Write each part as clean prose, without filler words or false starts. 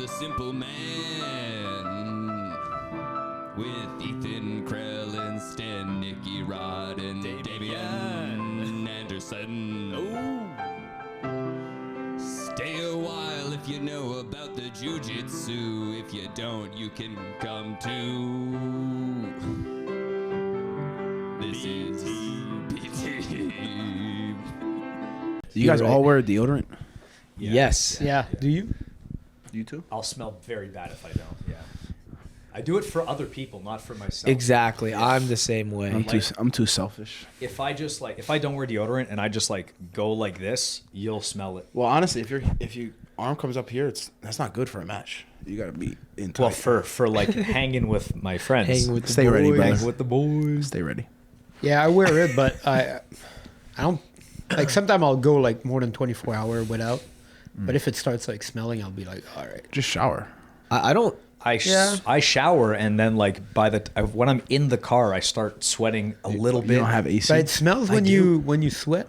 the Simple Man with Ethan Crelinsten, Nicky Rod, and Damien Anderson. Oh, stay a while if you know about the jiu-jitsu. If you don't, you can come too. This is BT. Do you guys all wear deodorant? Yeah. Yes. Yeah. Do you? You too? I'll smell very bad if I don't. Yeah. I do it for other people, not for myself. Exactly. I'm the same way. I'm too selfish. If I just if I don't wear deodorant and I just go like this, you'll smell it. Well, honestly, if your arm comes up here, that's not good for a match. You gotta be in tight. Well, for hanging with my friends. Hanging with Stay ready, brother. Hanging with the boys. Stay ready. Yeah, I wear it, but I don't sometimes I'll go more than 24 hours without. But if it starts smelling, I'll be like, all right. Just shower. I don't. I shower and then when I'm in the car, I start sweating a little bit. You don't have AC. But it smells when you sweat.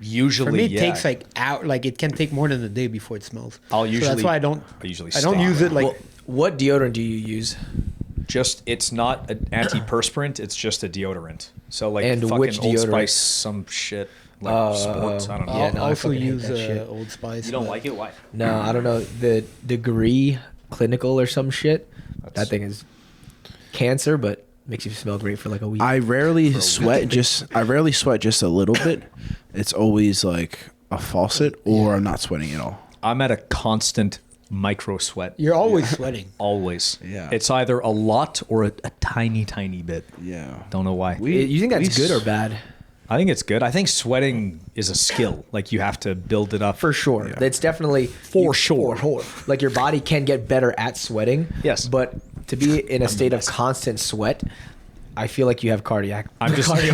Usually, For me, it yeah. takes it can take more than a day before it smells. So that's why I don't use it what deodorant do you use? It's not an antiperspirant, it's just a deodorant. So And fucking which Old deodorant? Spice, some shit sports. I don't know. Yeah, no, I also fucking hate use that shit. Old Spice. You don't like it? Why? No, I don't know. The degree clinical or some shit. That thing is cancer, but makes you smell great for a week. I rarely sweat just a little bit. It's always like a faucet or I'm not sweating at all. I'm at a constant micro sweat. You're always sweating. Always. Yeah. It's either a lot or a tiny, tiny bit. Yeah. Don't know why. You think that's good or bad? I think it's good. I think sweating is a skill. You have to build it up. For sure. Yeah. It's definitely For sure. Your body can get better at sweating. Yes. But to be in a state of constant sweat, I feel like you have cardio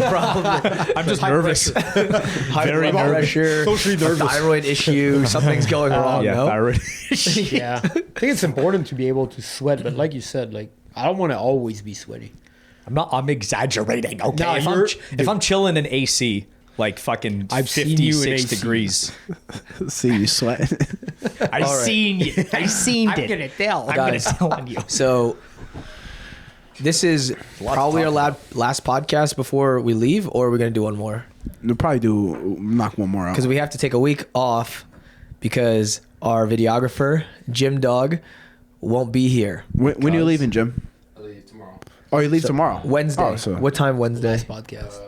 problem. I'm just nervous. Very blood pressure, Socially nervous. thyroid issue, something's going wrong. Yeah, no? thyroid. Yeah. I think it's important to be able to sweat, but like you said, I don't want to always be sweaty. I'm exaggerating. Okay. No, if I'm chilling in AC, fucking I've seen you in 56 AC. degrees. See you sweat. I seen you. I seen it. I'm gonna tell. I'm gonna Guys. tell on you. So this is probably our last podcast before we leave, or we're going to do one more? We'll probably knock one more out. Because we have to take a week off because our videographer, Jim Dog, won't be here. When are you leaving, Jim? I leave tomorrow. Oh, you leave tomorrow? Wednesday. Oh, so. What time Wednesday? Last podcast.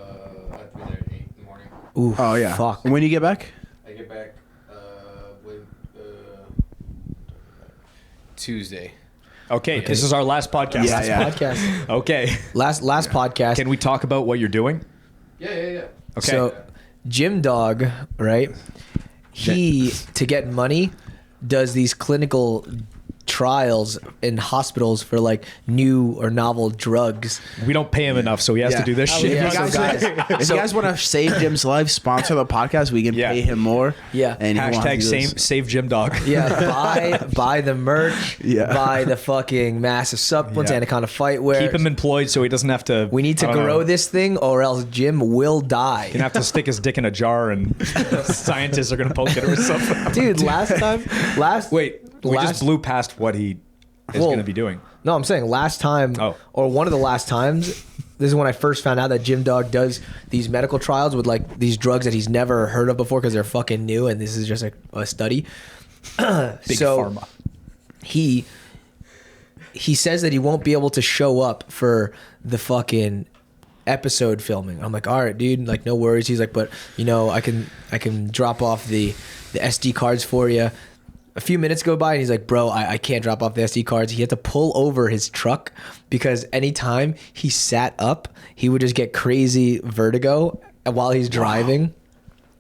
I have to be there at 8 in the morning. Ooh, Oh, yeah. fuck. When do you get back? I get back Tuesday. Okay, this is our last podcast. Yeah. Podcast. Okay. Last podcast. Can we talk about what you're doing? Yeah. Okay. So, Jim Dog, right? He, to get money, does these clinical trials in hospitals for new or novel drugs. we don't pay him enough, so he has to do this shit. yeah. If you guys want to save Jim's life, sponsor the podcast. We can pay him more. Yeah. And he won't have to do this. save Jim Dog. Yeah, buy the merch. Yeah. Buy the fucking massive supplements, Anaconda fight wear. Keep him employed so he doesn't have to. We need to grow this thing, or else Jim will die. He's gonna have to stick his dick in a jar, and scientists are gonna poke it or something. Dude, wait, we just blew past what he is Well, gonna be doing. No, I'm saying last time, or one of the last times. This is when I first found out that Jim Dog does these medical trials with these drugs that he's never heard of before because they're fucking new, and this is just a study. Big so pharma. He says that he won't be able to show up for the fucking episode filming. I'm like, all right, dude, no worries. He's like, but I can drop off the SD cards for you. A few minutes go by and he's like, bro, I can't drop off the SD cards. He had to pull over his truck because anytime he sat up, he would just get crazy vertigo while he's driving.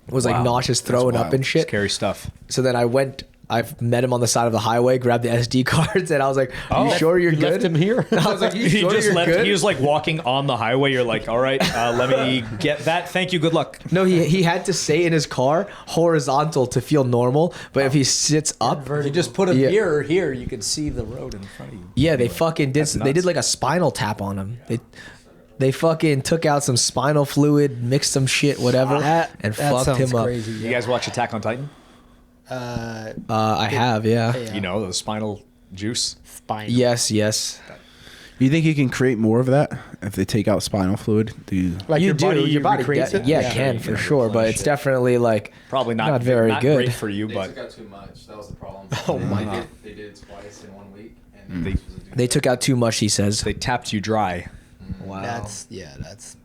It was nauseous, throwing up and shit. Scary stuff. So then I've met him on the side of the highway, grabbed the SD cards, and I was like, you sure you're good? Left him here. I was like, you He sure just you're left. good? He was walking on the highway. You're like, all right, let me get that. Thank you. Good luck. No, he had to stay in his car horizontal to feel normal, but if he sits up, You just put a mirror here. You can see the road in front of you. yeah, they fucking did. That's They did nuts. a spinal tap on him. They fucking took out some spinal fluid, mixed some shit, whatever, and fucked him up. Crazy. You guys watch Attack on Titan? I have, yeah. Yeah. You know, the spinal juice. Spine. Yes. You think you can create more of that if they take out spinal fluid? Do you? Like you your do. body, Your body recreates it? Yeah, can for sure, but it's definitely like Probably not very good. great for you, They but took out too much. That was the problem. Oh my God. They did it twice in 1 week, and they took out too much. He says. they tapped you dry. Wow. That's.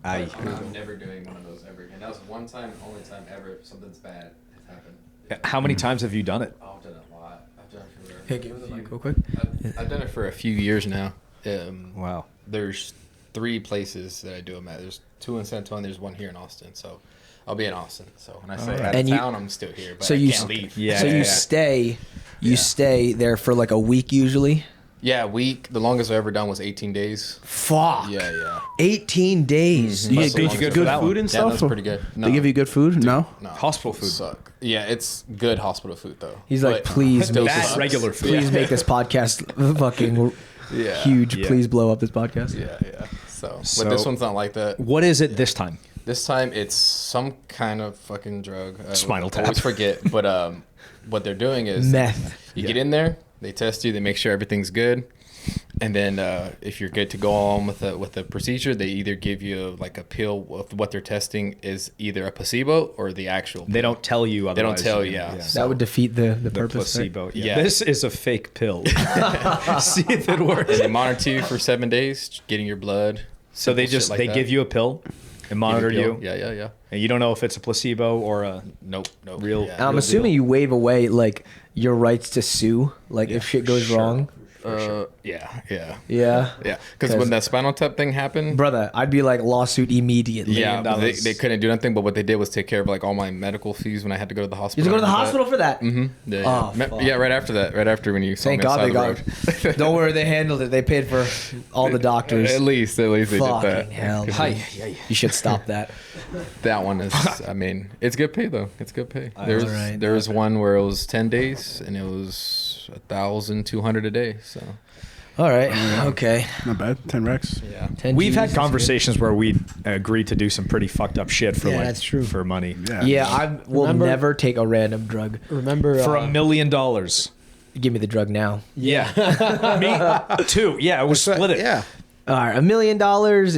Aye. I'm never doing one of those ever again. That was one time, only time ever. Something's bad has happened. How many times have you done it? Oh, I've done it a lot. I've done it for. Hey, give me the mic real quick. I've done it for a few years now. Wow. There's 3 places that I do them at. There's 2 in San Antonio. There's 1 here in Austin. So I'll be in Austin. So when I say out of And you- town, I'm still here. But So I you can't leave. Yeah. So you stay. You stay there for like a week usually. Yeah, week. The longest I've ever done was 18 days. Fuck. Yeah. 18 days. You That's get the good, longest I've food done. and Yeah, stuff? that's pretty good. No. They give you good food? No. No. Hospital food. Suck. Yeah, it's good hospital food though. He's like, But please still make Bad this, sucks. regular food. please make this podcast fucking Yeah. huge. Yeah. Please blow up this podcast. Yeah. So, So- but this one's not like that. What is it this time? This time it's some kind of fucking drug. Spinal I always tap. forget. But what they're doing is Meth. You get in there, they test you, they make sure everything's good, and then if you're good to go on with the procedure, they either give you like a pill. What they're testing is either a placebo or the actual. They don't tell you. They don't Otherwise, tell you you. can- Yeah. That would defeat the The purpose. right? placebo. Yeah. Yeah. This is a fake pill. See if it works. And they monitor you for 7 days, getting your blood. So they simple just shit like they that. give you a pill and monitor Give you, pill. Yeah. and you don't know if it's a placebo or a Nope. Real- Yeah. And I'm Real assuming deal. you waive away like your rights to sue, like if shit goes wrong. Yeah. Yeah. Because when that spinal tap thing happened, Brother, I'd be like lawsuit immediately. yeah, but $1,000,000. they couldn't do nothing. But what they did was take care of like all my medical fees when I had to go to the You hospital. have to go to the and all hospital for that. that. Yeah, Oh, yeah. fuck. Yeah, right after that. Right after when you saw Thank me on God the they side got of the road. Don't worry, they handled it. They paid for all the doctors. At least they did Fucking that. hell. You should stop that. That one is. I mean, it's good pay though. It's good pay. Alright. There was one where it was 10 days and it was 1,200 a day. So All right. Okay. Not bad. 10 racks. yeah. 10 We've had Gs is conversations where we agreed to do some pretty fucked up shit for Yeah, like that's true. for money. Yeah. good. Yeah, I will Remember- never take a random drug. Remember For $1 million. Give me the drug now. Yeah. Me too. Yeah, it was split it. Yeah. All right, $1 million.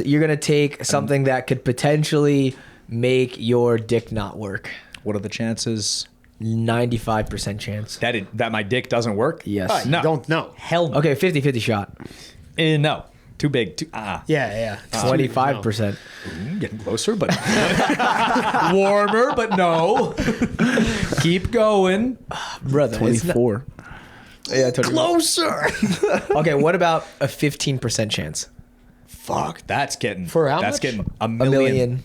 You're gonna take something that could potentially make your dick not work. What are the chances 95% chance. that my dick doesn't work? Yes. No. Don't know. Hell no. Okay, 50-50 shot. No. Too big. Yeah. 25%. Getting closer, but warmer, but no. Keep going. Brother, it's not- 24. yeah, 24. Closer. Okay, what about a 15% chance? Fuck, that's getting For how that's much? getting A million.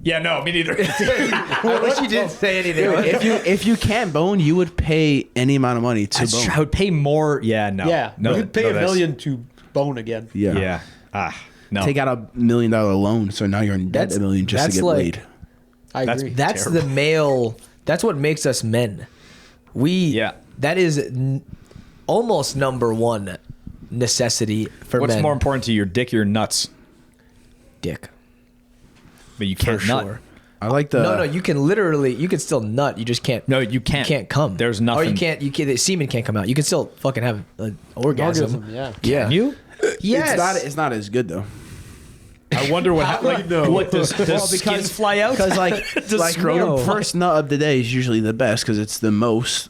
Yeah, no, me neither. I wish you didn't say anything. If you can't bone, you would pay any amount of money to bone. I would pay more. Yeah, no. Yeah. no. You'd pay no, $1 that's- million to bone again. Yeah. Yeah. No. Take out $1 million loan, so now you're in debt That's- $1 million just to that's get like- laid. I That's- agree. That's Terrible. the male. That's what makes us men. Yeah. That is almost number one necessity for What's men. more important to you, your dick or your nuts? Dick. But you For can't nut. sure. I like the. No, you can literally, you can still nut. You just can't. No, you can't. You can't come. There's Or nothing. you can't. The semen can't come out. You can still fucking have an orgasm. Orgasm, yeah. Yeah. Can you? Yes. It's not as good though. I wonder what happens. Like, what does skin fly out? Because like, like scrotum your fly? first nut of the day is usually the best because it's the most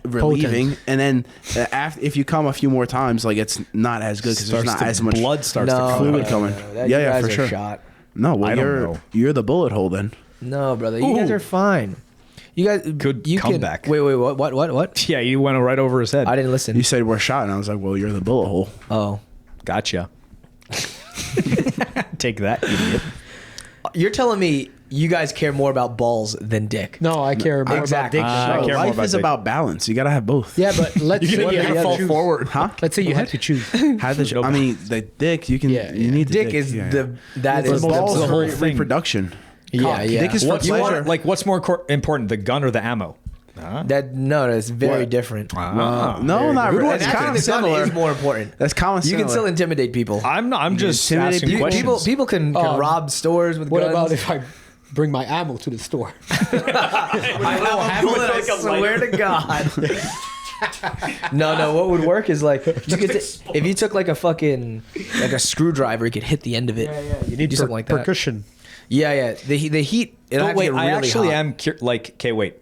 relieving, and then after if you come a few more times, like it's not as good because there's not as much blood starts to No, come fluid out. coming. That- Yeah, you yeah, guys for are sure. Shot. No, well, I don't know. you're the bullet hole then. No, brother. You guys Ooh. are fine. You guys Good you comeback. Can, wait. What? Yeah, you went right over his head. I didn't listen. You said we're shot, and I was like, well, you're the bullet hole. Oh, Gotcha. Take that, idiot. you're telling me you guys care more about balls than dick? No, I care more Exactly. about I dick. care more Life about is dick. about balance. You gotta have both. Yeah, but let's say You're you gonna had fall to choose. forward. Huh? Let's say you had to choose. Have the, I mean, the dick. You can. Yeah, you yeah. need the Dick is yeah. that The is balls the for whole thing. reproduction. Yeah, yeah. Dick is for What's pleasure. what's more important, the gun or the ammo? That no, that's very What? different. no, not really. It's Actually, kind the of gun similar. is more important. That's common. You can still intimidate people. I'm just intimidate asking people. questions. People can rob stores with What guns. about if I bring my ammo to the store. I swear to God. No. What would work is like you could if you took like a fucking like a screwdriver, you could hit the end of it. Yeah. You need to do something like that. Percussion. Yeah. The heat. It'll have to wait, get really I actually hot. am like, okay, wait.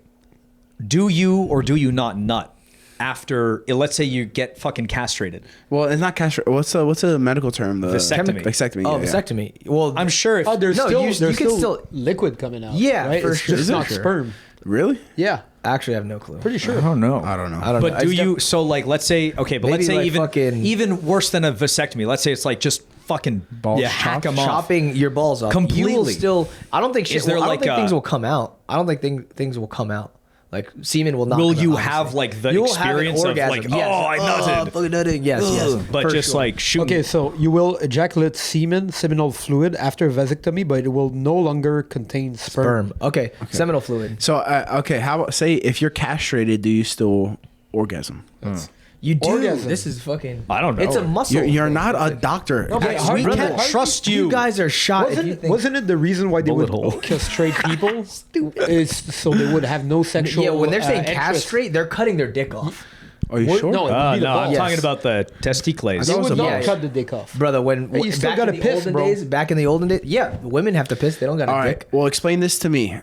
Do you or do you not nut after? Let's say you get fucking castrated. Well, it's not castrated. What's a medical term? The Vasectomy. Vasectomy. Oh, yeah. vasectomy. Well, I'm sure. If, Oh, there's No, still you there's can still still- liquid coming out. Yeah, right? for It's sure. just Is it? not Sure. sperm. Really? Yeah, actually, I have no clue. pretty sure. I don't know. I don't know. I don't know. But do you? So like, let's say okay, but Maybe let's say like even worse than a vasectomy. Let's say it's like just fucking Balls hack chopped? them off. chopping your balls off. You will Completely. still. I don't think. Is there I don't like think a- things will come out. I don't think things will come out. Like semen will not. Will come you out, have obviously. like the You will have an experience of orgasm, like, yes. oh, I nutted, fucking nutting. Yes. but for just sure. like shooting. Okay, so you will ejaculate seminal fluid after vasectomy, but it will no longer contain sperm. sperm. Okay. Seminal fluid. So okay, how about say if you're castrated, do you still orgasm? You do. Orgasm. This is fucking. I don't know. It's a muscle. You're thing. not It's a like- doctor. No, but Hey, how- we how- can't how- trust You you. guys are shot. If you think, Wasn't it the reason why they Bullet would hole. castrate people? Is so they would have no sexual. yeah, when they're saying interest. castrate, they're cutting their dick off. Are you What? sure? No, it would be the no, I'm balls. Yes. talking about the testicles. They That was would a not balls. cut the dick off. Brother, when Hey, you still back gotta in the piss, olden bro. days, yeah, women have to piss. They don't got a All dick. right. Well, explain this to me.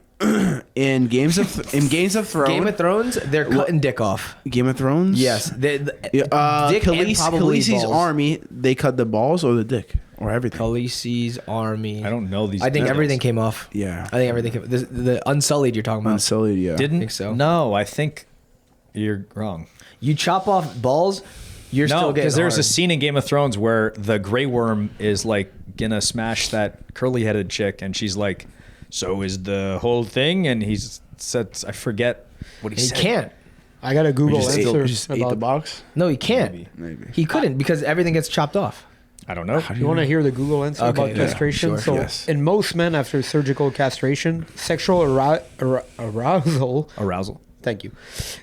in Games of Thrones. Game of Thrones, they're cutting dick off. Game of Thrones. Yes, dick and probably Khaleesi's balls. army. They cut the balls or the dick or everything. Khaleesi's army. I don't know these. I think details. everything came off. Yeah. I think everything came. The Unsullied you're talking about. Unsullied. Yeah. Didn't think so. No, I think you're wrong. You chop off balls, you're still No, getting because there's a hard. scene in Game of Thrones where the Grey Worm is like gonna smash that curly-headed chick, and she's like, "So is the whole thing?" And he's said, I forget what he He said. can't. I got a Google just answer. ate the about, box. No, he can't. Maybe. He couldn't because everything gets chopped off. I don't know. you want to hear the Google answer Okay, about yeah, castration? sure. So, Yes. in most men after surgical castration, sexual arousal. Arousal. Thank you.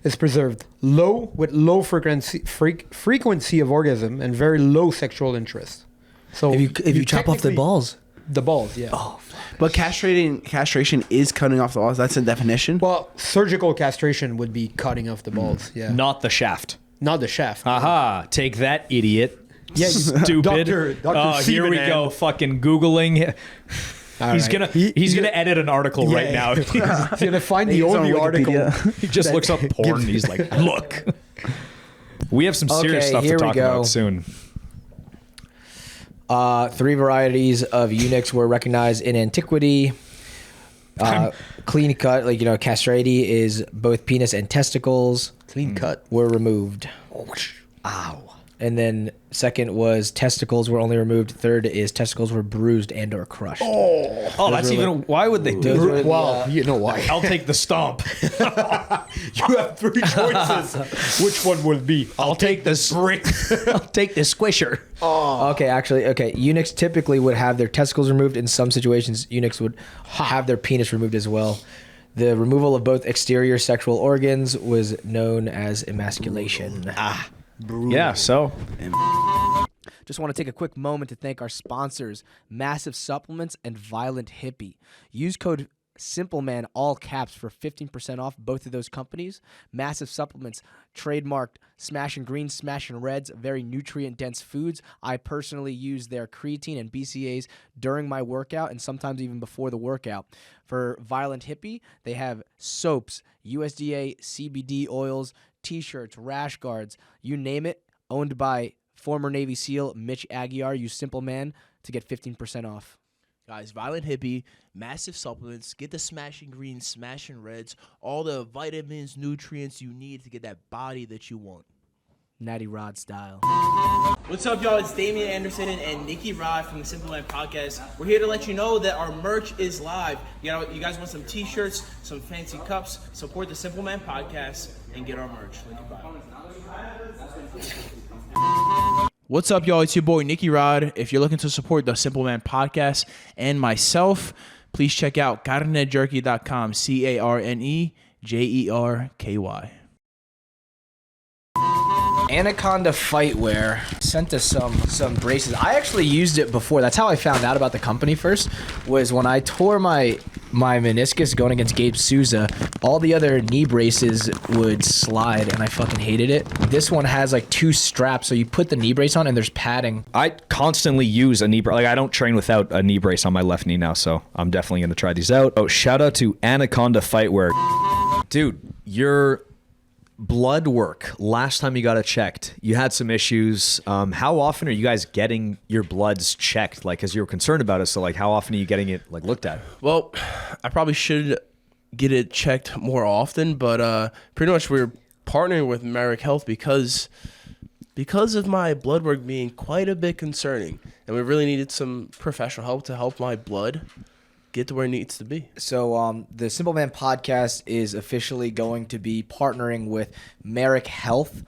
Is preserved with low frequency of orgasm and very low sexual interest. So If you chop off the technically- balls, the balls, yeah. Oh. But castration is cutting off the balls. That's a definition. Well, surgical castration would be cutting off the balls. Yeah, Not the shaft. not the shaft. Aha! Take that, idiot. Yeah, Stupid. Dr. Oh, here we Seaman. go. Fucking Googling. All He's right. gonna edit an article right now. He's gonna find the He's on only article. Wikipedia. He just looks up porn and he's like, look. We have some serious Okay, stuff to here we talk go. about soon. 3 varieties of eunuchs were recognized in antiquity. Clean cut, castrati is both penis and testicles Clean cut. were removed. Ow. And then second was testicles were only removed. Third is testicles were bruised and or crushed. Oh, that's even. Why would they do Those were that? the, Well, you know why. I'll take the stomp. You have 3 choices. Which one will be? I'll take the brick. I'll take the squisher. Okay. Eunuchs typically would have their testicles removed. In some situations, eunuchs would have their penis removed as well. The removal of both exterior sexual organs was known as emasculation. Yeah. So Just want to take a quick moment to thank our sponsors, Massive Supplements and Violent Hippie. Use code SIMPLEMAN, all caps, for 15% off both of those companies. Massive Supplements, trademarked Smashing Greens, Smashing Reds, very nutrient-dense foods. I personally use their creatine and BCAAs during my workout and sometimes even before the workout. For Violent Hippie, they have soaps, USDA CBD oils, T-shirts, rash guards, you name it, owned by former Navy SEAL Mitch Aguiar. Use Simple Man to get 15% off. Guys, Violent Hippie, Massive Supplements, get the Smashing Greens, Smashing Reds, all the vitamins, nutrients you need to get that body that you want. Natty Rod style. What's up, y'all? It's Damien Anderson and Nicky Rod from the SIMPLEMAN podcast. We're here to let you know that our merch is live. You guys want some t-shirts, some fancy cups, support the SIMPLEMAN podcast, and get our merch. Link in bio. What's up, y'all? It's your boy, Nicky Rod. If you're looking to support the Simple Man podcast and myself, please check out carnejerky.com, CARNEJERKY. Anaconda Fightwear sent us some braces. I actually used it before. That's how I found out about the company first, was when I tore my meniscus going against Gabe Souza. All the other knee braces would slide, and I fucking hated it. This one has like 2 straps, so you put the knee brace on, and there's padding. I constantly use a knee brace. Like, I don't train without a knee brace on my left knee now, so I'm definitely going to try these out. Oh, shout out to Anaconda Fightwear. Dude, your blood work, last time you got it checked, you had some issues. How often are you guys getting your bloods checked? Like, because you were concerned about it, so like, how often are you getting it like looked at? Well, I probably should get it checked more often, but pretty much we're partnering with Merrick Health because of my blood work being quite a bit concerning, and we really needed some professional help to help my blood get to where it needs to be. So the Simple Man podcast is officially going to be partnering with Merrick Health.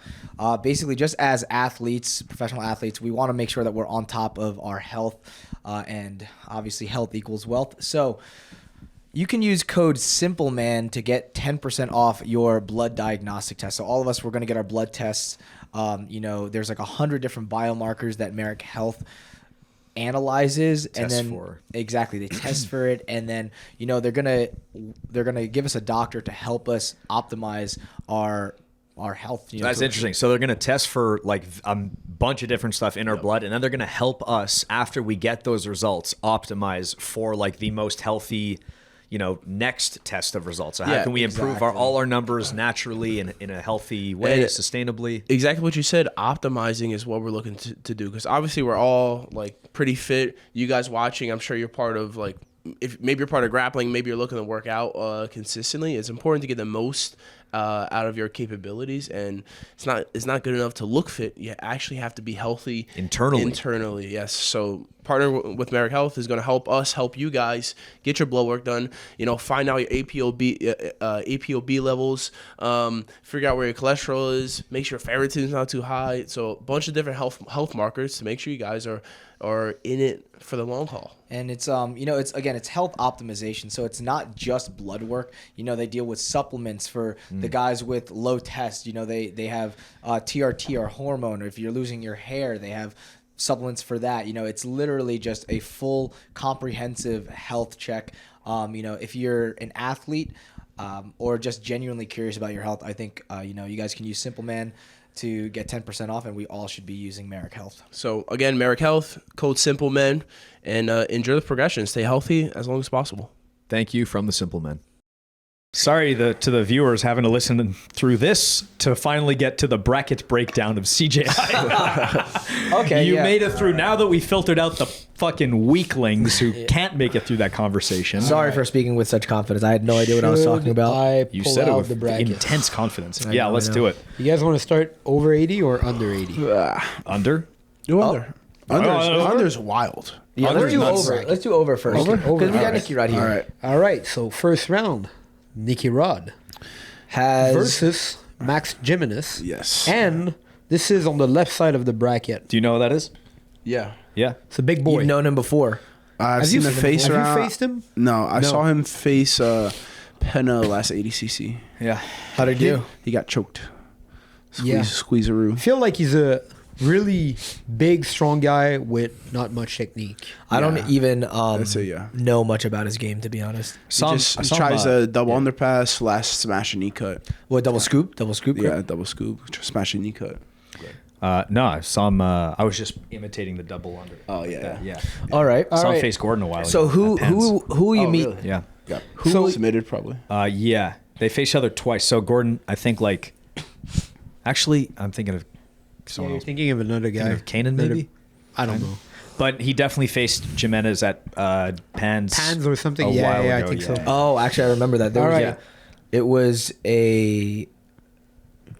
Basically, just as athletes, professional athletes, we want to make sure that we're on top of our health, and obviously health equals wealth. So you can use code SIMPLEMAN to get 10% off your blood diagnostic test. So all of us, we're going to get our blood tests. There's like 100 different biomarkers that Merrick Health analyzes, and then exactly they test for it, and then they're gonna give us a doctor to help us optimize our health. That's interesting. So they're gonna test for like a bunch of different stuff in our blood, and then they're gonna help us after we get those results optimize for like the most healthy next test of results. So how can we improve all our numbers naturally and in a healthy way, sustainably? Exactly what you said. Optimizing is what we're looking to do, because obviously we're all like pretty fit. You guys watching, I'm sure you're part of like, if maybe you're part of grappling, maybe you're looking to work out consistently. It's important to get the most out of your capabilities, and it's not good enough to look fit. You actually have to be healthy internally. Yes. So partner with Merrick Health is going to help us help you guys get your blood work done. Find out your APOB levels, figure out where your cholesterol is, make sure ferritin's not too high. So a bunch of different health markers to make sure you guys are in it for the long haul. And it's it's health optimization. So it's not just blood work. They deal with supplements for the guys with low tests. They have TRT or hormone, or if you're losing your hair, they have supplements for that. It's literally just a full comprehensive health check. If you're an athlete or just genuinely curious about your health, I think you guys can use Simple Man to get 10% off, and we all should be using Merrick Health. So again, Merrick Health, code SIMPLEMAN, and enjoy the progression. Stay healthy as long as possible. Thank you from the Simple Men. Sorry to the viewers having to listen through this to finally get to the bracket breakdown of CJI. Okay, you made it through. Now that we filtered out the fucking weaklings who can't make it through that conversation. Sorry for speaking with such confidence. I had no idea what I was talking about. You said it with intense confidence. Yeah, let's do it. You guys want to start over 80 or under 80? Under? Do under. Under's wild. Yeah, let's do over. Let's do over first. Because we got Nicky Rod here. All right. So first round, Nicky Rod has versus Max Jimenez. Yes. And this is on the left side of the bracket. Do you know what that is? Yeah. Yeah. It's a big boy. You've known him before. I've seen the face around. Have you faced him? No, I saw him face Penna last ADCC. Yeah. How'd he do? He got choked. I Squeezaroo. feel like he's a really big, strong guy with not much technique. I don't even yeah. know much about his game, to be honest. He tries a double underpass / smash a knee cut. What, double scoop? Double scoop? Yeah, double scoop. Smash a knee cut. No, I saw him. I was just imitating the double under. Oh, yeah. Yeah. All right. Saw him face Gordon a while ago. So who you meet? Really? Yeah. Who submitted probably? Yeah. They faced each other twice. So Gordon, I think actually, I'm thinking of someone You're else. thinking of another guy. Of Kanan, maybe? I don't know. But he definitely faced Jimenez at Pans or something. a while Yeah, ago. I think so. Oh, actually, I remember that. It was a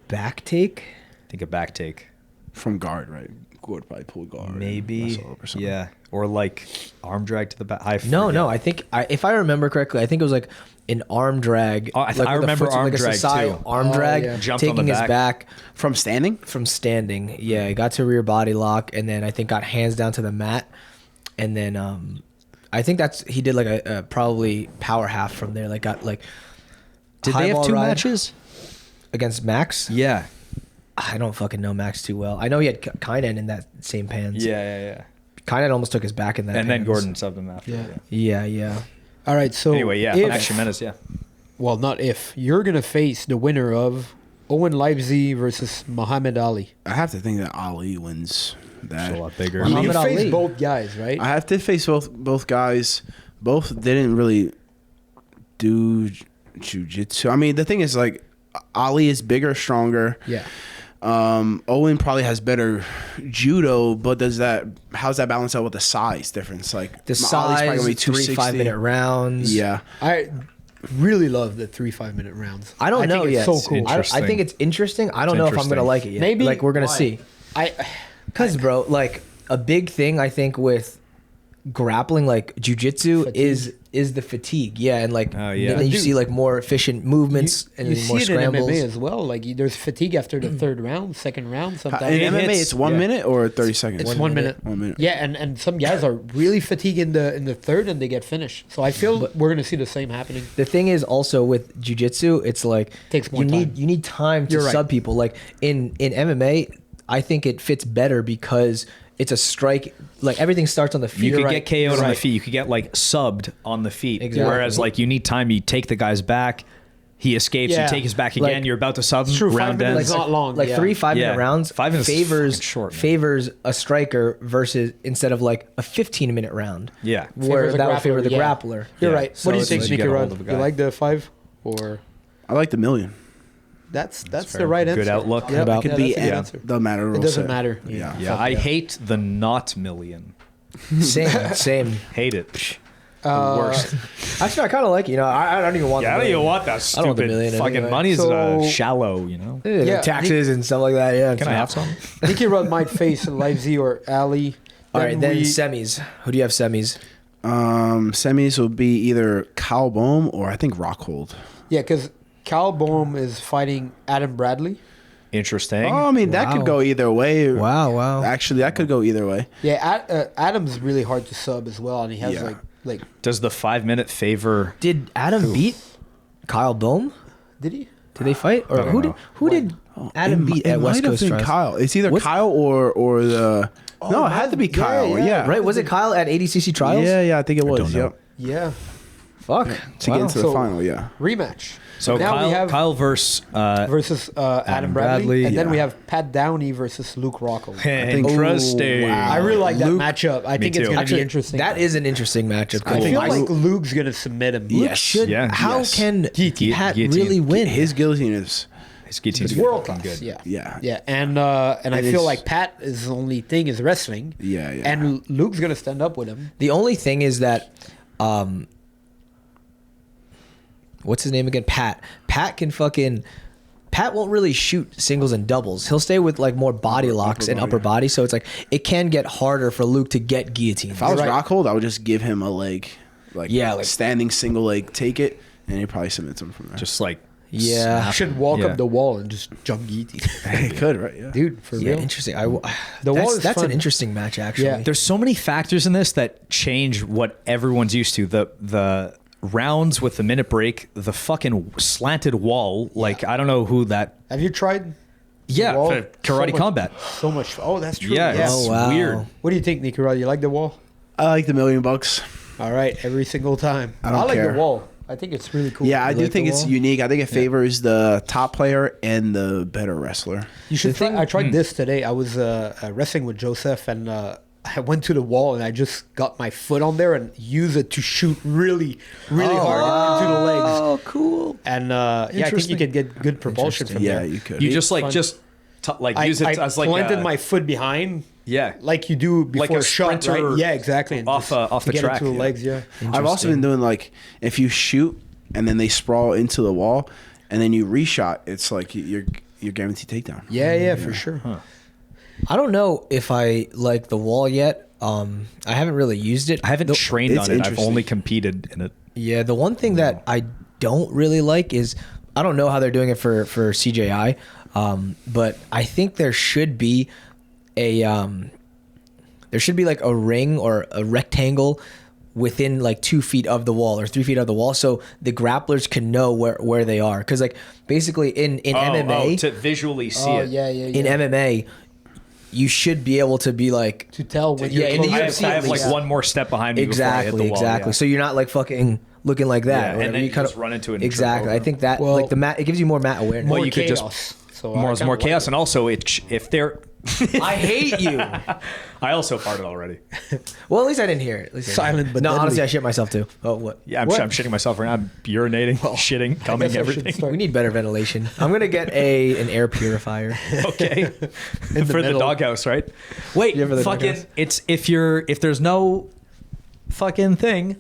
back take. I think a back take. From guard, right? Would probably pull guard. Maybe. Or something. Yeah. Or arm drag to the back. No. I think if I remember correctly, I think it was like an arm drag. Oh, I remember arm drag too. Arm drag, Jumped taking on the his back from standing. Yeah, he got to rear body lock, and then I think got hands down to the mat, and then I think he did like a probably power half from there. Got like. Did they have two matches against Max? Yeah. I don't fucking know Max too well. I know he had Kynan in that same pans. Yeah. Kynan almost took his back in that. And then pans. Gordon subbed him after. Yeah. All right, so Anyway, yeah. if- Max Jimenez, yeah. well, not if you're gonna face the winner of Owen Livesey versus Muhammad Ali. I have to think that Ali wins that. It's a lot bigger. You Muhammad face Ali. both guys, right? I have to face both guys. Both didn't really do jiu-jitsu. I mean, the thing is, like, Ali is bigger, stronger. Yeah. Owen probably has better judo, but how's that balance out with the size difference? Like The Ali's probably size, gonna be 3 5-minute rounds. Yeah, I really love the 3 5-minute rounds. I don't know think yet. it's so cool. Interesting. I think it's interesting. I don't know if I'm gonna interesting. like it yet. Maybe- like we're gonna Why? see. Cause bro, like a big thing I think with grappling, like jujitsu, is the fatigue. Yeah, and like Oh, yeah. then you Dude, see like more efficient movements and you more see it in scrambles. MMA as well. Like there's fatigue after the third round, second round. Sometimes in MMA hits, it's 1 yeah. minute or 30 seconds. it's 1 minute. 1 minute. Yeah, and some guys are really fatigued in the third and they get finished. So I feel we're gonna see the same happening. The thing is also with jujitsu, it's like Takes more you time. need time to You're right. sub people. Like in MMA, I think it fits better because it's a strike. Like everything starts on the feet. You could right. get KO'd You're on the right. feet. You could get like subbed on the feet. Exactly. Whereas like you need time. You take the guy's back. He escapes. Yeah. You take his back Like- again. You're about to sub It's him. true, 5 Round minutes ends. is not long. Like yeah. 3 5-minute Yeah. rounds 5 minutes is favors fucking short, man. favors a striker versus instead of like a 15-minute round. Yeah. Where Favors a that would favor grappler, the yeah. grappler. You're Yeah. right. So What do you it's think, like Nicky get a hold Rod? of a You guy. like the 5 or I like the million. that's the fair. right Good answer. outlook. Yeah, About- Could yeah, be that's a good any- answer. doesn't matter. It doesn't matter. Yeah. Yeah. I hate the not million. Same. Hate it. Psh. Worst. Actually, I kind of like it. You know, I don't even want. Yeah, I the don't even million. want that I don't stupid want the million fucking anyway. money. Is So- shallow, you know. Yeah, Yeah, taxes and stuff like that. Yeah. Can I have some? Nicky Rod might face Livesey or Ali. All right, then we- semis. Who do you have semis? Semis will be either Kyle Bohm or I think Rockhold. Yeah, because Cal Bohm is fighting Adam Bradley. Interesting. Oh, I mean that Wow. could go either way. Wow. Actually, that could go either way. Yeah, Adam's really hard to sub as well, and he has Yeah. like Does the 5-minute favor? Did Adam beat Kyle Bohm? did he? Did they fight? Or I don't who know. did Adam beat at West might have Coast been Trials? Kyle. It's either What's- Kyle or the. No, it had to be Kyle. Yeah. Right? Was it Kyle at ADCC Trials? Yeah, I think it was. don't know. Yep. Yeah, Fuck. To get into the So- final, yeah. rematch. So now Kyle, we have Kyle versus versus Adam Bradley, Bradley, and then yeah. we have Pat Downey versus Luke Rocco. Interesting. I really like that Luke- matchup. I think it's too. going to Actually, be interesting. that is an interesting matchup. I Cool. feel I- like Luke's going to submit him. Luke should. Yeah. How Yes. can Guillotine. Pat Guillotine. really win? His guillotine is. His guillotine's World fucking class. good. Yeah. Yeah. Yeah, and I And feel it's- like Pat is the only thing is wrestling. Yeah, yeah. And Luke's gonna stand up with him. The only thing is that, what's his name again? Pat. Pat won't really shoot singles and doubles. He'll stay with like more body locks and upper body. So it's like it can get harder for Luke to get guillotines. If I was Right. Rockhold, I would just give him a leg, like Yeah, like- standing single leg, take it, and he probably submits him from there. Just like Yeah. You should walk Yeah. up the wall and just jump guillotine. he could, right? Yeah. Dude, for Yeah, real. interesting. The That's, wall is that's fun. an interesting match, actually. Yeah. there's so many factors in this that change what everyone's used to. The rounds with the minute break, the fucking slanted wall. Like I don't know who that. Have you tried? Yeah, the wall? for karate So much- combat. So much. Oh, that's true. Yeah, Yeah. it's Oh, wow. weird. What do you think, Nicky Rod? You like the wall? I like the $1,000,000. All right, every single time. I don't like care. the wall. I think it's really cool. Yeah, I You do like think the it's wall? unique. I think it favors the top player and the better wrestler. You should The try. thing- I tried this today. I was wrestling with Joseph, and I went to the wall, and I just got my foot on there and used it to shoot really, really hard into the legs. Oh, cool. And yeah, I think you Interesting. could get good propulsion from Yeah, there. you could. You just like fun. use it as like planted a, my foot behind, yeah. like you do before Like a a shot, sprinter right? Yeah, exactly. And off, just off the get track, into the yeah. legs. Yeah. I've also been doing like if you shoot and then they sprawl into the wall and then you reshot, it's like you're guaranteed takedown. Yeah, for sure. I don't know if I like the wall yet. I haven't really used it. I haven't trained it's on it. I've interesting. only competed in it. Yeah, the one thing that I don't really like is I don't know how they're doing it for CJI, but I think there should be like a ring or a rectangle within like 2 feet of the wall or 3 feet of the wall, so the grapplers can know where they are. Because like basically in MMA, to visually see it. in MMA, you should be able to be like To tell when you're in the close. UFC, I have like yeah. one more step behind me before I hit the wall. Exactly. Yeah. So you're not like fucking looking like that. Yeah, or and whatever. then you kind just run into it and trip Exactly. over. I think that Well, like the mat, it gives you more mat awareness. More you could just- chaos. So more I kinda chaos, like and also if they're. I hate you. I also farted already. Well, at least I didn't hear it. At least I didn't Silent hear it. but no, deadly. honestly, I shit myself too. Oh, what? Yeah, I'm What? shitting myself right now. I'm urinating, shitting, I coming, guess I should everything. start. We need better ventilation. I'm gonna get an air purifier. Okay, the for the middle. doghouse, right? Wait, Yeah, for the fucking. doghouse. It's if there's no fucking thing,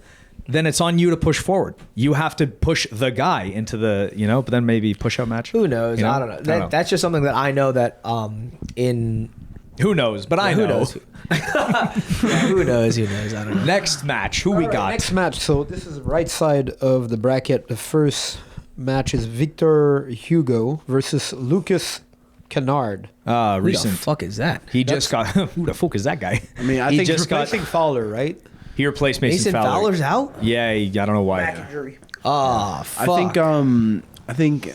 then it's on you to push forward. You have to push the guy into the, but then maybe push out match. Who knows? You know? I don't know. I don't know. That's just something that I know that in Who knows? But I who know. knows? Yeah, who knows? Who knows? I don't know. Next match, who we Alright, got? Next match. So this is the right side of the bracket. The first match is Victor Hugo versus Lucas Kennard. Who the Recent. fuck is that? He just got. Who the fuck is that guy? I mean, I he think just got. Replacing Fowler, right? He replaced Mason, Mason Fowler's out. Yeah, I don't know why. Ah, fuck. I think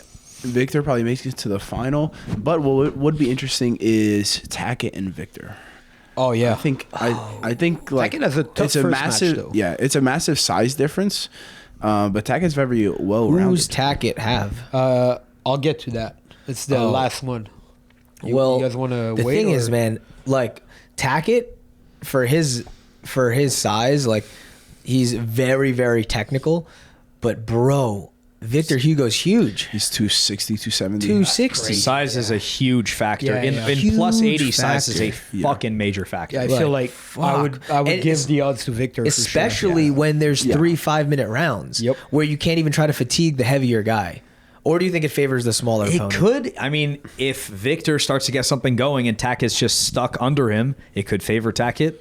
Victor probably makes it to the final. But what would be interesting is Tackett and Victor. Oh yeah. I think like Tackett has a tough it's a first match, massive though. it's a massive size difference. But Tackett's very well rounded. Who's Tackett have? I'll get to that. It's the last one. You guys want to the wait? thing or- is, man, like Tackett for his size, like he's very, very technical. But bro, Victor Hugo's huge. He's 260, 270. 260. Size is a huge factor. Yeah, in yeah. in plus Huge 80, size is a factor. fucking major factor. Yeah, I feel like I would And give it's- the odds to Victor, for sure. Especially when there's 3 5-minute rounds. Yep. Where you can't even try to fatigue the heavier guy. Or do you think it favors the smaller It opponent? could. I mean, if Victor starts to get something going and Tackett's just stuck under him, it could favor Tackett.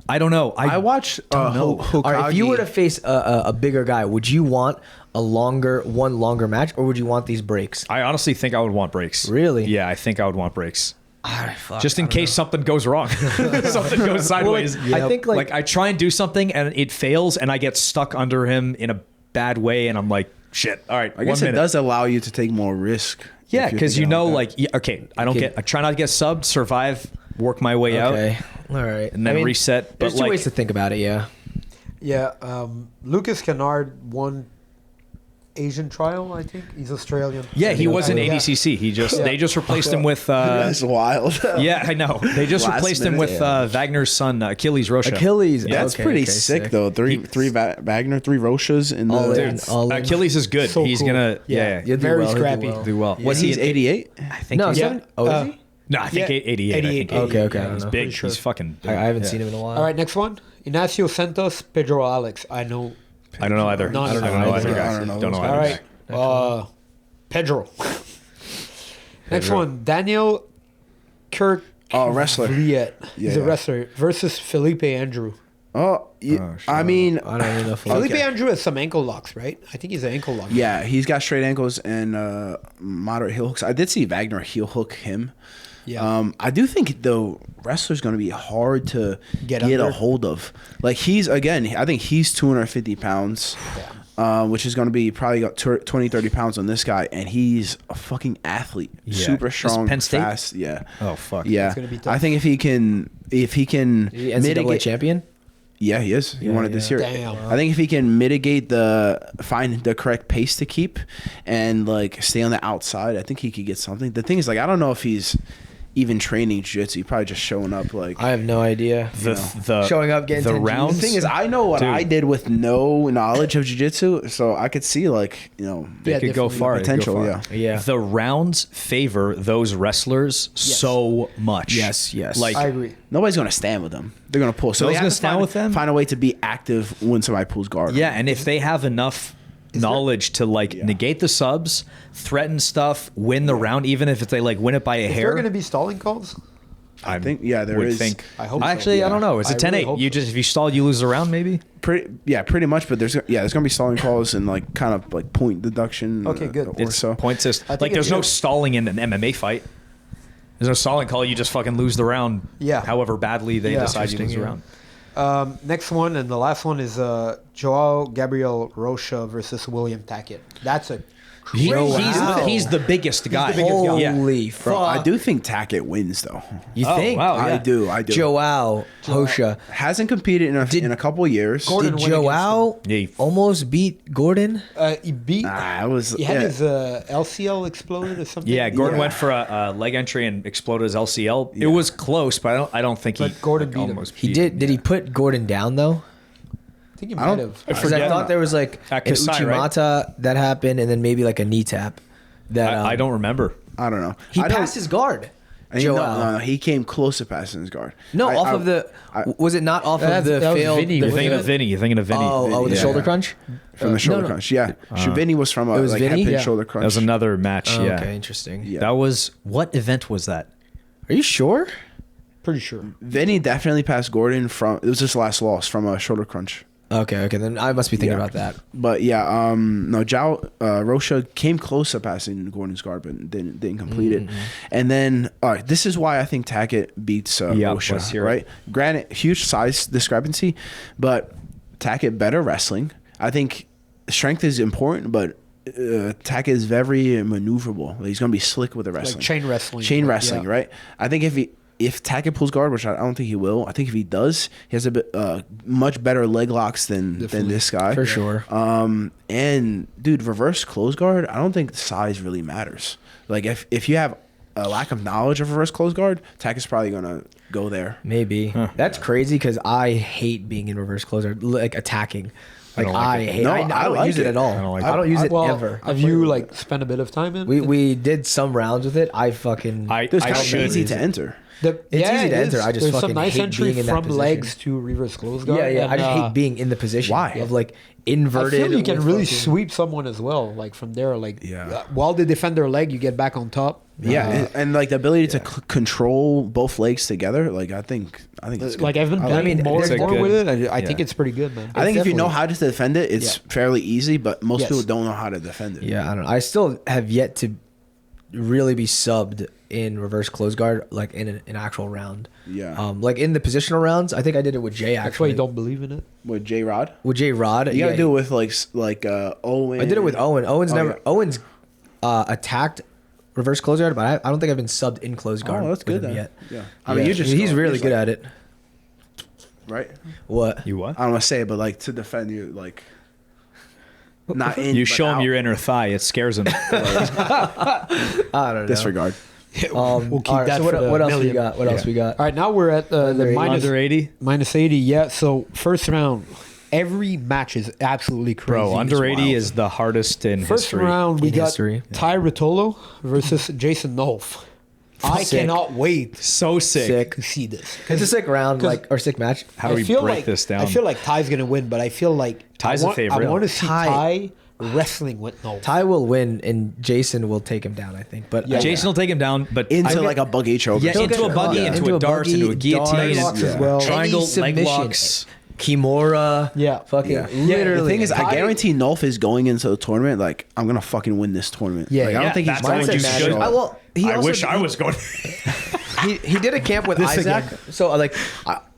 I don't know. I watched Hokage. All right, if you were to face a bigger guy, would you want one longer match, or would you want these breaks? I honestly think I would want breaks. Really? Yeah, I think I would want breaks. Fuck, Just in case something goes wrong, something goes sideways. I think like I try and do something and it fails, and I get stuck under him in a bad way, and I'm like, shit. All right, I guess 1 it minute. does allow you to take more risk. Yeah, if you're because thinking like that. okay, I try not to get subbed, survive, work my way okay, out, all right, and then reset. There's But two ways to think about it. Yeah. Yeah, Lucas Kennard won Asian trial, I think. He's Australian. yeah, he was in Yeah. ADCC. They just replaced him with. That's wild. Yeah, I know. They just Last replaced him minute, with yeah. Wagner's son, Achilles Rocha. Achilles. Yeah, That's Okay, pretty okay, sick, though. Three Wagner, 3 Rochas in All the. in. All in. Achilles is good. So He's cool. gonna. Yeah. You'll do Very well, he'll do scrappy. well. Do well. Was he's 88? I think. No, he's- Yeah. 7. Oh, is he? No, I think Yeah, 88. I think 88. Okay, okay, I don't He's know. big. Pretty sure. He's fucking. Big. I haven't Yeah. seen him in a while. All right, next one. Ignacio Santos, Pedro Alex. I know. I don't know either. Not I don't either. know either. I Guys. don't know Don't know those All either. right. Pedro. Next one. Daniel Kirk. Oh, wrestler. He's Yeah, a yeah. wrestler versus Felipe Andrew. Oh, yeah. I mean, I don't even know if Felipe Andrew has some ankle locks, right? I think he's an ankle lock. yeah, he's got straight ankles and moderate heel hooks. I did see Wagner heel hook him. Yeah. I do think the wrestler's going to be hard to Get get a under. hold of. Like I think he's 250 pounds, which is going to be probably got 20, 30 pounds on this guy, and he's a fucking athlete, Yeah. super This strong, Penn State? fast. Yeah. Oh fuck. Yeah. It's gonna be tough. I think if he can the NCAA mitigate. champion. Yeah, he is. He won it this year. Damn. I think if he can find the correct pace to keep and like stay on the outside, I think he could get something. The thing is, like, I don't know if he's even training jiu-jitsu. He's probably just showing up like. I have no idea. The Showing up, getting the 10 Gs. rounds. The thing is, I know what Dude. I did with no knowledge of jiu-jitsu, so I could see like They Yeah, could go definitely. far. They could go Potential, far. yeah. Yeah. The rounds favor those wrestlers so much. Yes, yes. Like I agree. Nobody's gonna stand with them. They're gonna pull. So Nobody's they have gonna to stand find- with them? Find a way to be active when somebody pulls guard. yeah, and if they have enough knowledge to like negate the subs, threaten stuff, win the round, even if it's they like win it by a Is hair. there going to be stalling calls? I think there would is. think. I hope so. Actually, I don't know. It's a I 10-8. really hope You so. just if you stall, you lose the round, maybe. Pretty much. But there's gonna be stalling calls and like kind of like point deduction. Okay, good. Or It's so. point system. I think Like there's it's no good. stalling in an MMA fight. There's no stalling call. You just fucking lose the round. Yeah. However badly they Yeah. decide you lose the Interesting, round. Next one and the last one is Joao Gabriel Rocha versus William Tackett. That's a He's the biggest guy. Holy Bro, fuck. I do think Tackett wins though. You think? wow. I do. Joao Hosha. Hasn't competed in a couple of years. Gordon Did went Joao Yeah. almost beat Gordon? He beat. Nah, it was. He had yeah. his LCL exploded or something. Yeah, Gordon Yeah. went for a leg entry and exploded his LCL. It was close, but I don't think he. But Gordon beat him. almost He beat did. him. Did he put Gordon down though? I think he I might don't- have. Because I thought there was like At an Kasai, right? Uchimata that happened, and then maybe like a knee tap. That I don't remember. I don't know. He I don't- passed his guard. and Joao. no, he came close to passing his guard. No, I- off I- of the. I- Was it not off of That the was failed? Vinny, the You're thinking failed- of Vinny. You're thinking of Vinny. Oh, the Yeah. shoulder crunch. from the shoulder no. crunch. Yeah, Vinny was from a It was like Vinny? head pin Yeah. shoulder crunch. That was another match. Oh, yeah. okay, interesting. Yeah. That was what event was that? Are you sure? Pretty sure. Vinny definitely passed Gordon from. It was his last loss from a shoulder crunch. Okay, then I must be thinking Yeah. about that. But yeah, no, Rocha came close to passing Gordon's guard, but didn't complete it. And then, all right, this is why I think Tackett beats Yeah, Rocha, let's hear it. right? Granted, huge size discrepancy, but Tackett better wrestling. I think strength is important, but Tackett is very maneuverable. He's going to be slick with the wrestling. Like chain wrestling. Chain Yeah. wrestling, right? I think if Tackett pulls guard, which I don't think he will, I think if he does, he has a bit much better leg locks than this guy For sure. And dude, reverse close guard, I don't think size really matters. Like if you have a lack of knowledge of reverse close guard, Tackett's probably gonna go there. Maybe that's crazy because I hate being in reverse closer, like attacking. Like don't like I it. hate. No, I don't like use it it. at all. I don't like I don't use it Well, ever. have you like spent a bit of time in? We did some rounds with it. I fucking. Dude, it's kind of should. easy to enter. It's easy to enter. I just There's fucking some nice hate entry being in that from position. legs to reverse close guard. Yeah, yeah. and, I just hate being in the position. Why? Of like I inverted. feel you can with really fucking- sweep someone as well. Like from there, like Yeah. while they defend their leg, you get back on top. Yeah, and like the ability to control both legs together, like I think it's good. Like I've been I playing like it. more It's and a more good- with it. I think yeah. it's pretty good, man. I think if you know definitely- how to defend it, it's fairly easy. But most Yes. people don't know how to defend it. Yeah, I don't know. I still have yet to really be subbed in reverse close guard, like in an actual round. Yeah. Like in the positional rounds, I think I did it with Jay. That's why Actually, you don't believe in it. With J Rod, with Jay Rod. you gotta do it with like Owen. I did it with Owen. Owen's Oh, never. yeah. Owen's attacked reverse close guard, but I don't think I've been subbed in close guard. Oh, that's with good him then. yet. Yeah. I mean, you just he's go- really he's good like- at it. right? What? You what? I don't want to say it, but like to defend you, like not in. You but show him out. your inner thigh, it scares him. I don't know. disregard. We'll keep all right, that so for the what else we million. got? What else we got? All right, now we're at the Under minus Under 80? minus 80. Yeah. So first round, every match is absolutely crazy. Bro, under 80 wild. is the hardest in First history. round, we In got history. Ty Rotolo versus Jason Nolf. I Sick. cannot wait So sick. Sick. to see this. It's a sick round, 'cause like or sick match. How do we break this down? I feel like Ty's gonna win, but I feel like Ty's a favorite. I want to see Ty- Ty wrestling with Nolf. Ty will win, and Jason will take him down. I think, but Jason will take him down, but Into like a buggy choke. yeah, or something. into a buggy, Yeah. into a dart, buggy, into a guillotine, darts, Leg locks as well. triangle, any leg submission, locks. Kimura. Yeah. fucking Yeah. literally. The thing is, I Ty- guarantee Nolf is going into the tournament like I'm gonna fucking win this tournament. Yeah, like, I yeah, don't think he's that's going what to you Mindset should. show matters. up. He also I was going. he did a camp with This Isaac. again. So like,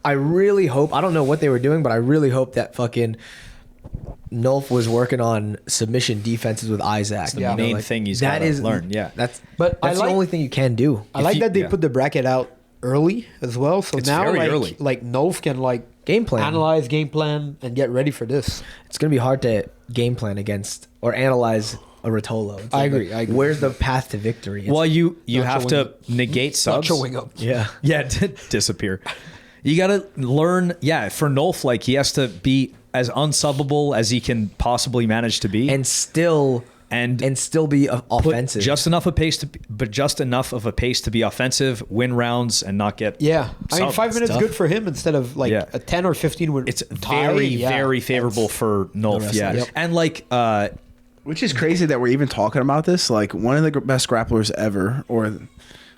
I really hope. I don't know what they were doing, but I really hope that fucking Nolf was working on submission defenses with Isaac. the main thing he's that gotta is learn, yeah. that's But I that's like- the only thing you can do. I like you- that they yeah. put the bracket out early as well. So It's now very like early. like Nolf can like Game plan. analyze game plan and get ready for this. It's gonna be hard to game plan against or analyze a Rotolo. It's I like, agree, I agree. Where's the path to victory? It's- Well, you Not have showing to up. negate subs. showing up. yeah. Yeah, disappear. You got to learn. Yeah, for Nolf, like he has to be as unsubbable as he can possibly manage to be, And still and still be put offensive. just enough of pace to be offensive, win rounds, and not get. Yeah, I mean subbed. 5 minutes tough. good for him instead of like Yeah. a 10 or 15 with It's Ty. very, Yeah, very favorable for Nolf. rest Yeah, of it. Yep. and like Which is crazy that we're even talking about this. Like one of the best grapplers ever, or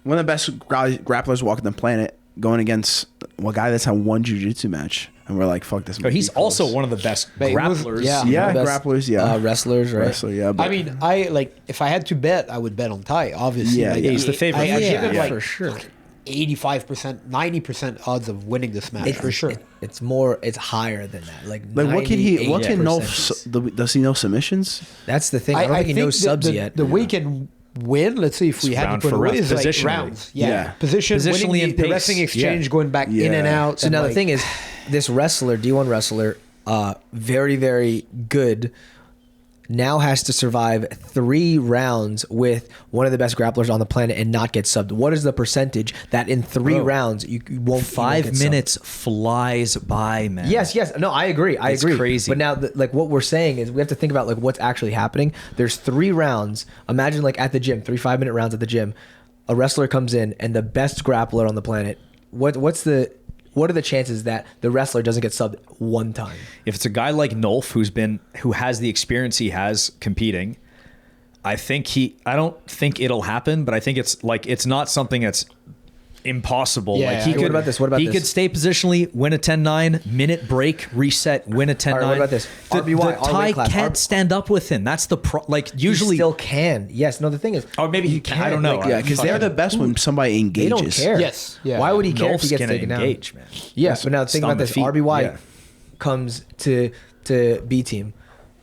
one of the best grapplers walking the planet, going against a guy that's had one jiu-jitsu match, and we're like, "Fuck this." but he's also one of the best But it was- grapplers. yeah. yeah, Best, grapplers, yeah, wrestlers, right? wrestler, yeah. But I mean, I like if I had to bet, I would bet on Ty. Obviously, Yeah, like, yeah, he's the favorite. I give Yeah, him yeah, like for sure. 85%, 90% odds of winning this match for sure. It's higher than that. Like what can he? What can 98%. Nolf? Does he know submissions? That's the thing. I don't think he knows subs yet. The way he can win, let's see if we had to round put for away, round. is like Positionally. rounds. Yeah. Position, Positionally winning and the pace. wrestling exchange, Yeah. going back in and out. So and now the like- thing is, this wrestler, D1 wrestler, very, very good, now has to survive 3 rounds with one of the best grapplers on the planet and not get subbed. What is the percentage that in 3 rounds you won't? 5 get minutes flies by, man. Yes. No, I agree. I It's agree. crazy. But now, like, what we're saying is we have to think about like what's actually happening. There's 3 rounds. Imagine like at the gym, 3 5-minute rounds at the gym. A wrestler comes in and the best grappler on the planet. What are the chances that the wrestler doesn't get subbed one time? If it's a guy like Nolf who has the experience he has competing, I don't think it'll happen, but I think it's not something that's impossible. Yeah, like yeah. he What could about this? What about he this? could stay positionally, win a 10-9, minute break, reset, win a 10-9. All right, what about this? The RBY, our Ty weight class, can't stand up with him. That's the usually he still can. Yes. No. The thing is, or maybe he can. I don't know. Like, Yeah, because they're the best when somebody they engages. don't care. Yes, yeah. Why would he care if he Nolf's gets gonna taken engage, down? man. Yeah. But now think Stomp about this. the feet. RBY Yeah. comes to B team.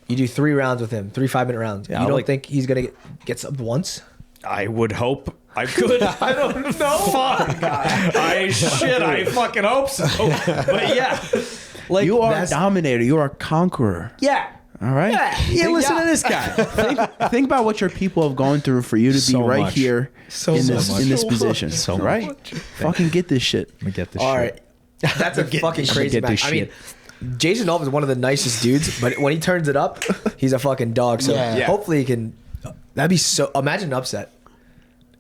You do 3 rounds with him, 3 5-minute rounds. Yeah, you I don't like- think he's gonna get subbed once? I would hope I could. I don't know. Fuck. I fucking hope so. But yeah. Like You are a that's- dominator. You are a conqueror. Yeah. All right. Yeah, listen to this guy. Think about what your people have gone through for you to be So right much. here in this position. So right? much. Fucking get this shit. Let me get this All shit. right. That's a fucking I'ma crazy get this match. I mean, Jason Nolf is one of the nicest dudes, but when he turns it up, he's a fucking dog. So Yeah. hopefully he can. That'd be so. Imagine an upset.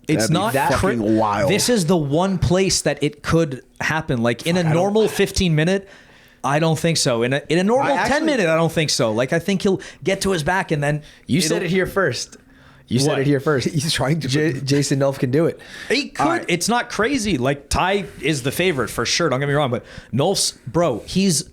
It's That'd be not that fucking wild. This is the one place that it could happen. Like in a normal 15-minute, I don't think so. In a normal 10-minute, I don't think so. Like I think he'll get to his back and then You said it here first. You said What? it here first. He's trying to. Jason Nolf can do it. He could. It's not crazy. Like Ty is the favorite for sure. Don't get me wrong, but Nolf's he's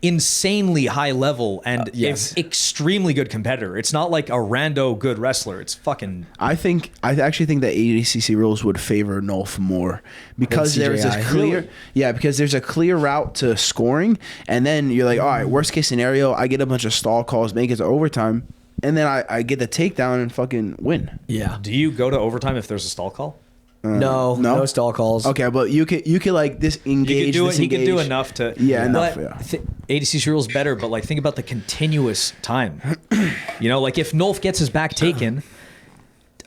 insanely high level and yes. extremely good competitor. It's not like a rando good wrestler. It's fucking. I actually think that ADCC rules would favor Nolf more because Than there's a CJI. clear, because there's a clear route to scoring, and then you're like, all right, worst case scenario, I get a bunch of stall calls, make it to overtime, and then I get the takedown and fucking win. Yeah. Do you go to overtime if there's a stall call? No stall calls. Okay, but you could like disengage. He could do disengage. enough to. Yeah, enough. But ADCC rules better, but like think about the continuous time. Like if Nolf gets his back taken,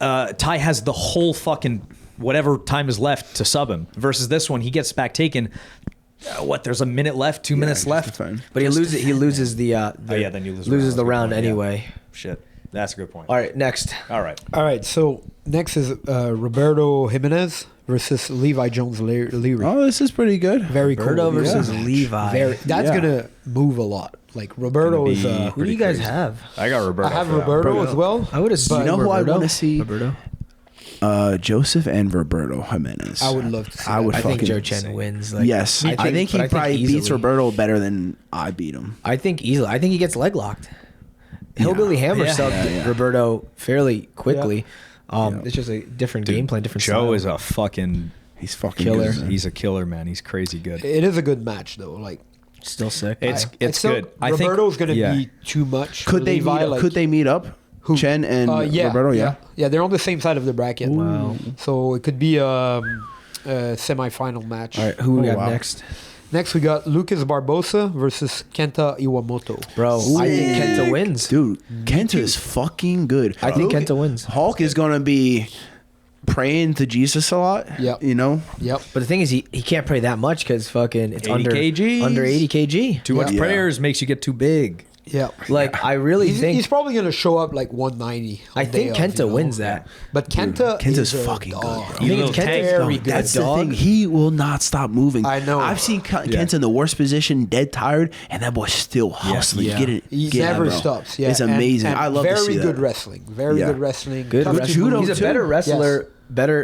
Ty has the whole fucking whatever time is left to sub him. Versus this one, he gets back taken. There's a minute left, 2 minutes left. But he loses. He loses the. then you lose loses the That's a good round point, yeah. anyway. Shit, that's a good point. All right, next. All right. All right, so next is Roberto Jimenez versus Levi Jones Leary. Oh, this is pretty good. Very Roberto cool. versus Yeah. Levi. That's gonna move a lot. Like Roberto Gonna is. be Who do you guys have? I got Roberto. I have for that one. Roberto as well. I would assume. You know who I Roberto. want to see? Roberto. Joseph and Roberto Jimenez. I would love to see I would I think fucking. Joe Chen wins. Like, Yes, I think he but probably beats easily. Roberto better than I beat him. I think easily. I think he gets leg locked. Hillbilly Hammer subbed Roberto fairly quickly. It's just a different game plan, different Joe style. is a fucking He's fucking Killer. good, man. He's a killer, man. He's crazy good. It is a good match though. Like still sick. It's still, good. I think Roberto's gonna yeah. be too much. Could for they Levi, meet up? like- Could they meet up? Who? Chen and Roberto. Yeah. They're on the same side of the bracket. Wow. So it could be a semi-final match. All right, who we Oh, got wow. next? Next, we got Lucas Barbosa versus Kenta Iwamoto. Bro, I think Kenta wins. Dude, Kenta is fucking good. I think Kenta wins. Hulk is gonna be praying to Jesus a lot. Yep. You know. Yep. But the thing is, he can't pray that much because fucking it's 80 under kgs. under 80 kg. Too much Yeah. prayers makes you get too big. Yep. Like I really He's, think he's probably going to show up like 190. I on think day of, Kenta wins that. But Kenta Kenta's is a fucking good, dog. bro. You think little it's Kenta? tank, Very No, good. That's dog. the thing. He will not stop moving. I know. I've seen Kenta in the worst position, dead tired, and that boy's still hustling. Yeah. Get it. He get never it, bro. stops. Yeah. It's amazing. And I love very to see good that. wrestling. Very Yeah. good wrestling. Good Tough to wrestler. judo, move. He's a too. better wrestler, Yes.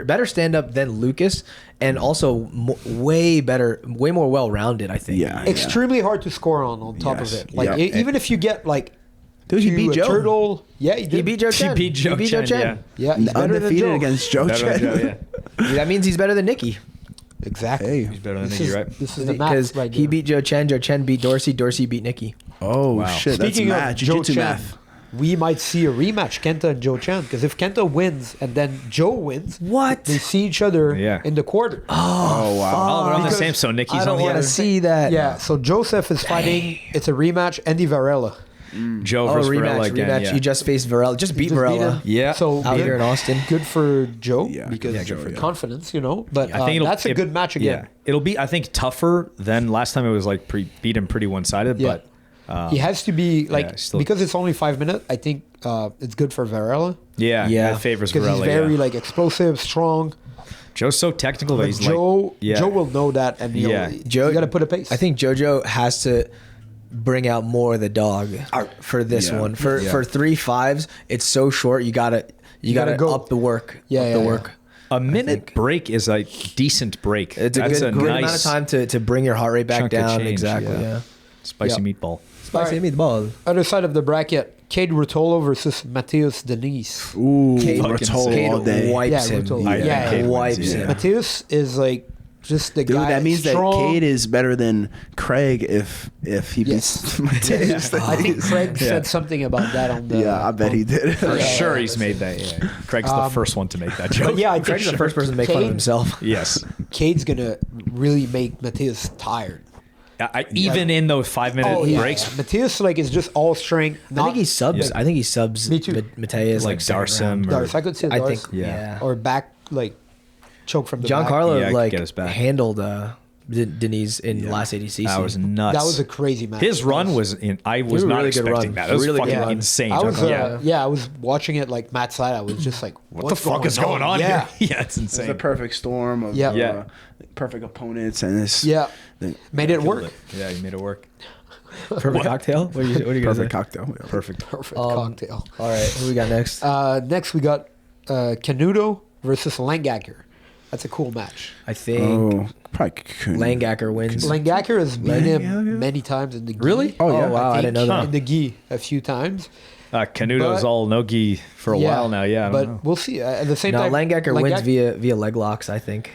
better stand up than Lucas, and also way more well rounded. I think. Yeah. Extremely hard to score on top Yes. of it. Like Yeah. even if you get like Dude, he to beat a Joe. turtle. Yeah, he did. He beat Joe Chen. beat Joe Chen, Yeah, he's better than Undefeated Joe. against Joe Better than Chen. Joe, yeah. That means he's better than Nicky. Exactly. He's better than This Nicky, is, right? this is the match Because right he there. beat Joe Chen beat Dorsey, Dorsey beat Nicky. Oh Wow. shit! Speaking that's of math. Joe Jiu-jitsu Chen, math. we might see a rematch, Kenta and Joe Chen. Because if Kenta wins and then Joe wins, What? they see each other Yeah. in the quarter. Oh wow! Oh, they're on the Because same. So Nicky's I on don't the want to other. see that. Yeah, so Joseph is fighting. It's a rematch. Andy Varela. Joe Oh, versus Varela rematch, again. rematch. Yeah. You just faced Varela. Just beat Just beat Varela. him. Yeah. So Out good, here in Austin. good for Joe Yeah, because yeah, Joe, yeah. confidence, you know. But I think that's a good match again. Yeah, it'll be. I think tougher than last time. It was like beat him pretty one sided. Yeah. But He has to be like still- because it's only 5 minutes. I think it's good for Varela yeah, Yeah. it favors because Varela. he's very Yeah. like explosive, strong. Joe's so technical that But he's Joe, like. Yeah. Joe will know that, and he'll, Yeah. Joe- you got to put a pace. I think JoJo has to bring out more of the dog for this Yeah. one. For 3-5s, it's so short. You gotta gotta go. up the work. Yeah, up yeah, the yeah. work. A minute break is a decent break. It's a That's good amount of nice time to bring your heart rate back chunk of down. change, Exactly. yeah. Yeah. spicy Yeah. meatball. Spicy Alright. meatball. Other side of the bracket, Cade Rotolo versus Mateus Denise. Ooh, Cade- Rotolo Cade all day. wipes Yeah, him. Rotolo. I Yeah, think Cade wipes wins, him. yeah. Mateus is like just the Dude, guy. that means strong. that Cade is better than Craig if he beats Mateus. I think Craig said something about that on the. Yeah, I bet he did. For sure, he's made that. Yeah. Craig's the first one to make that joke. But yeah, I think Craig's the first person to make fun of Cade- himself. Yes. Cade's gonna really make Mateus tired. Even in those 5-minute breaks, Mateus like is just all strength. I think he subs. Yeah. I think he subs. Me too. Mateus like second Darsim. round. Darce. I could see I Darce. think. Yeah. Yeah. Or back like choke from the back. Giancarlo Yeah, I could like get us back. handled Denise in last ADCC. that was nuts. That was a crazy match. His run was in. I was a not really good expecting run. that. It was Really fucking good run. insane. I was yeah. I was watching it like Matt side. I was just like, What the fuck is going on Yeah. here? Yeah, it's It's the insane. perfect storm of Yeah. perfect opponents, and it's Yeah, made it work. Yeah, he made it work. Perfect cocktail. What are you gonna perfect say? cocktail. Yeah. Perfect. Perfect cocktail. All right, who we got next? Next we got Canuto versus Langacker. That's a cool match. I think Oh, probably couldn't. Langacker wins. Langacker has beat him Langacker? many times in the gi. Really? Oh, yeah. wow, I didn't know that. In the gi a few times. Canuto's But- all no-gi for a while now. Yeah, I but don't know. we'll see. At the same No, time, Langacker wins via leg locks. I think.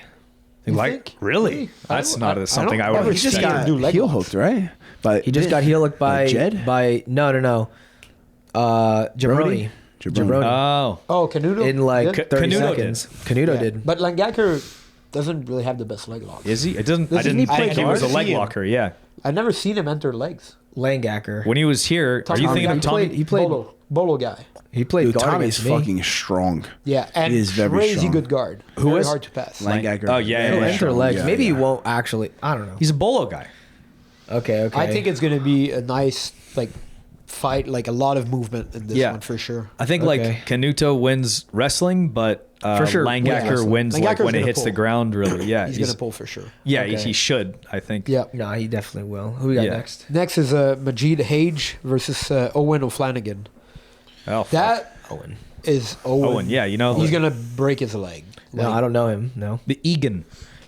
You Like, think? really? I That's don't- not I something don't I would ever have see He just him expected. got do leg heel locks. hooked, right? But He just got heel hooked by Jed? no Jabroni. Jabroni. Oh, Oh, Canuto In like did? 30 Canuto seconds. Canuto Yeah. did. But Langacker doesn't really have the best leg locks. is he? It doesn't. I Doesn't didn't he play think he was a guard? leg See him. locker. Yeah. I've never seen him enter legs. Langacker. When he was here, are you thinking of Tommy? He played. Bolo guy. He played Dude, guard Tommy's against me. fucking strong. Yeah, and He is very crazy strong. good guard. Who Very is? hard to pass. Langacker. Oh, yeah, He'll yeah, enter sure. legs. Yeah, Maybe he yeah. won't actually. I don't know. He's a bolo guy. Okay. I think it's gonna be a nice like fight, like a lot of movement in this Yeah. one for sure. I think Okay. like Canuto wins wrestling, but For sure, Langacker wrestling. wins like Langacker's when it gonna hits the pull. ground. Really, yeah, He's gonna pull for sure. Yeah, Okay. he should. I think. Yeah. No, he definitely will. Who we got Yeah. next? Next is Majid Hage versus Owen O'Flanagan. Oh, fuck. That Owen. is Owen. Owen. Yeah, you know He's gonna break his leg. No, I don't know him. No. the Egan.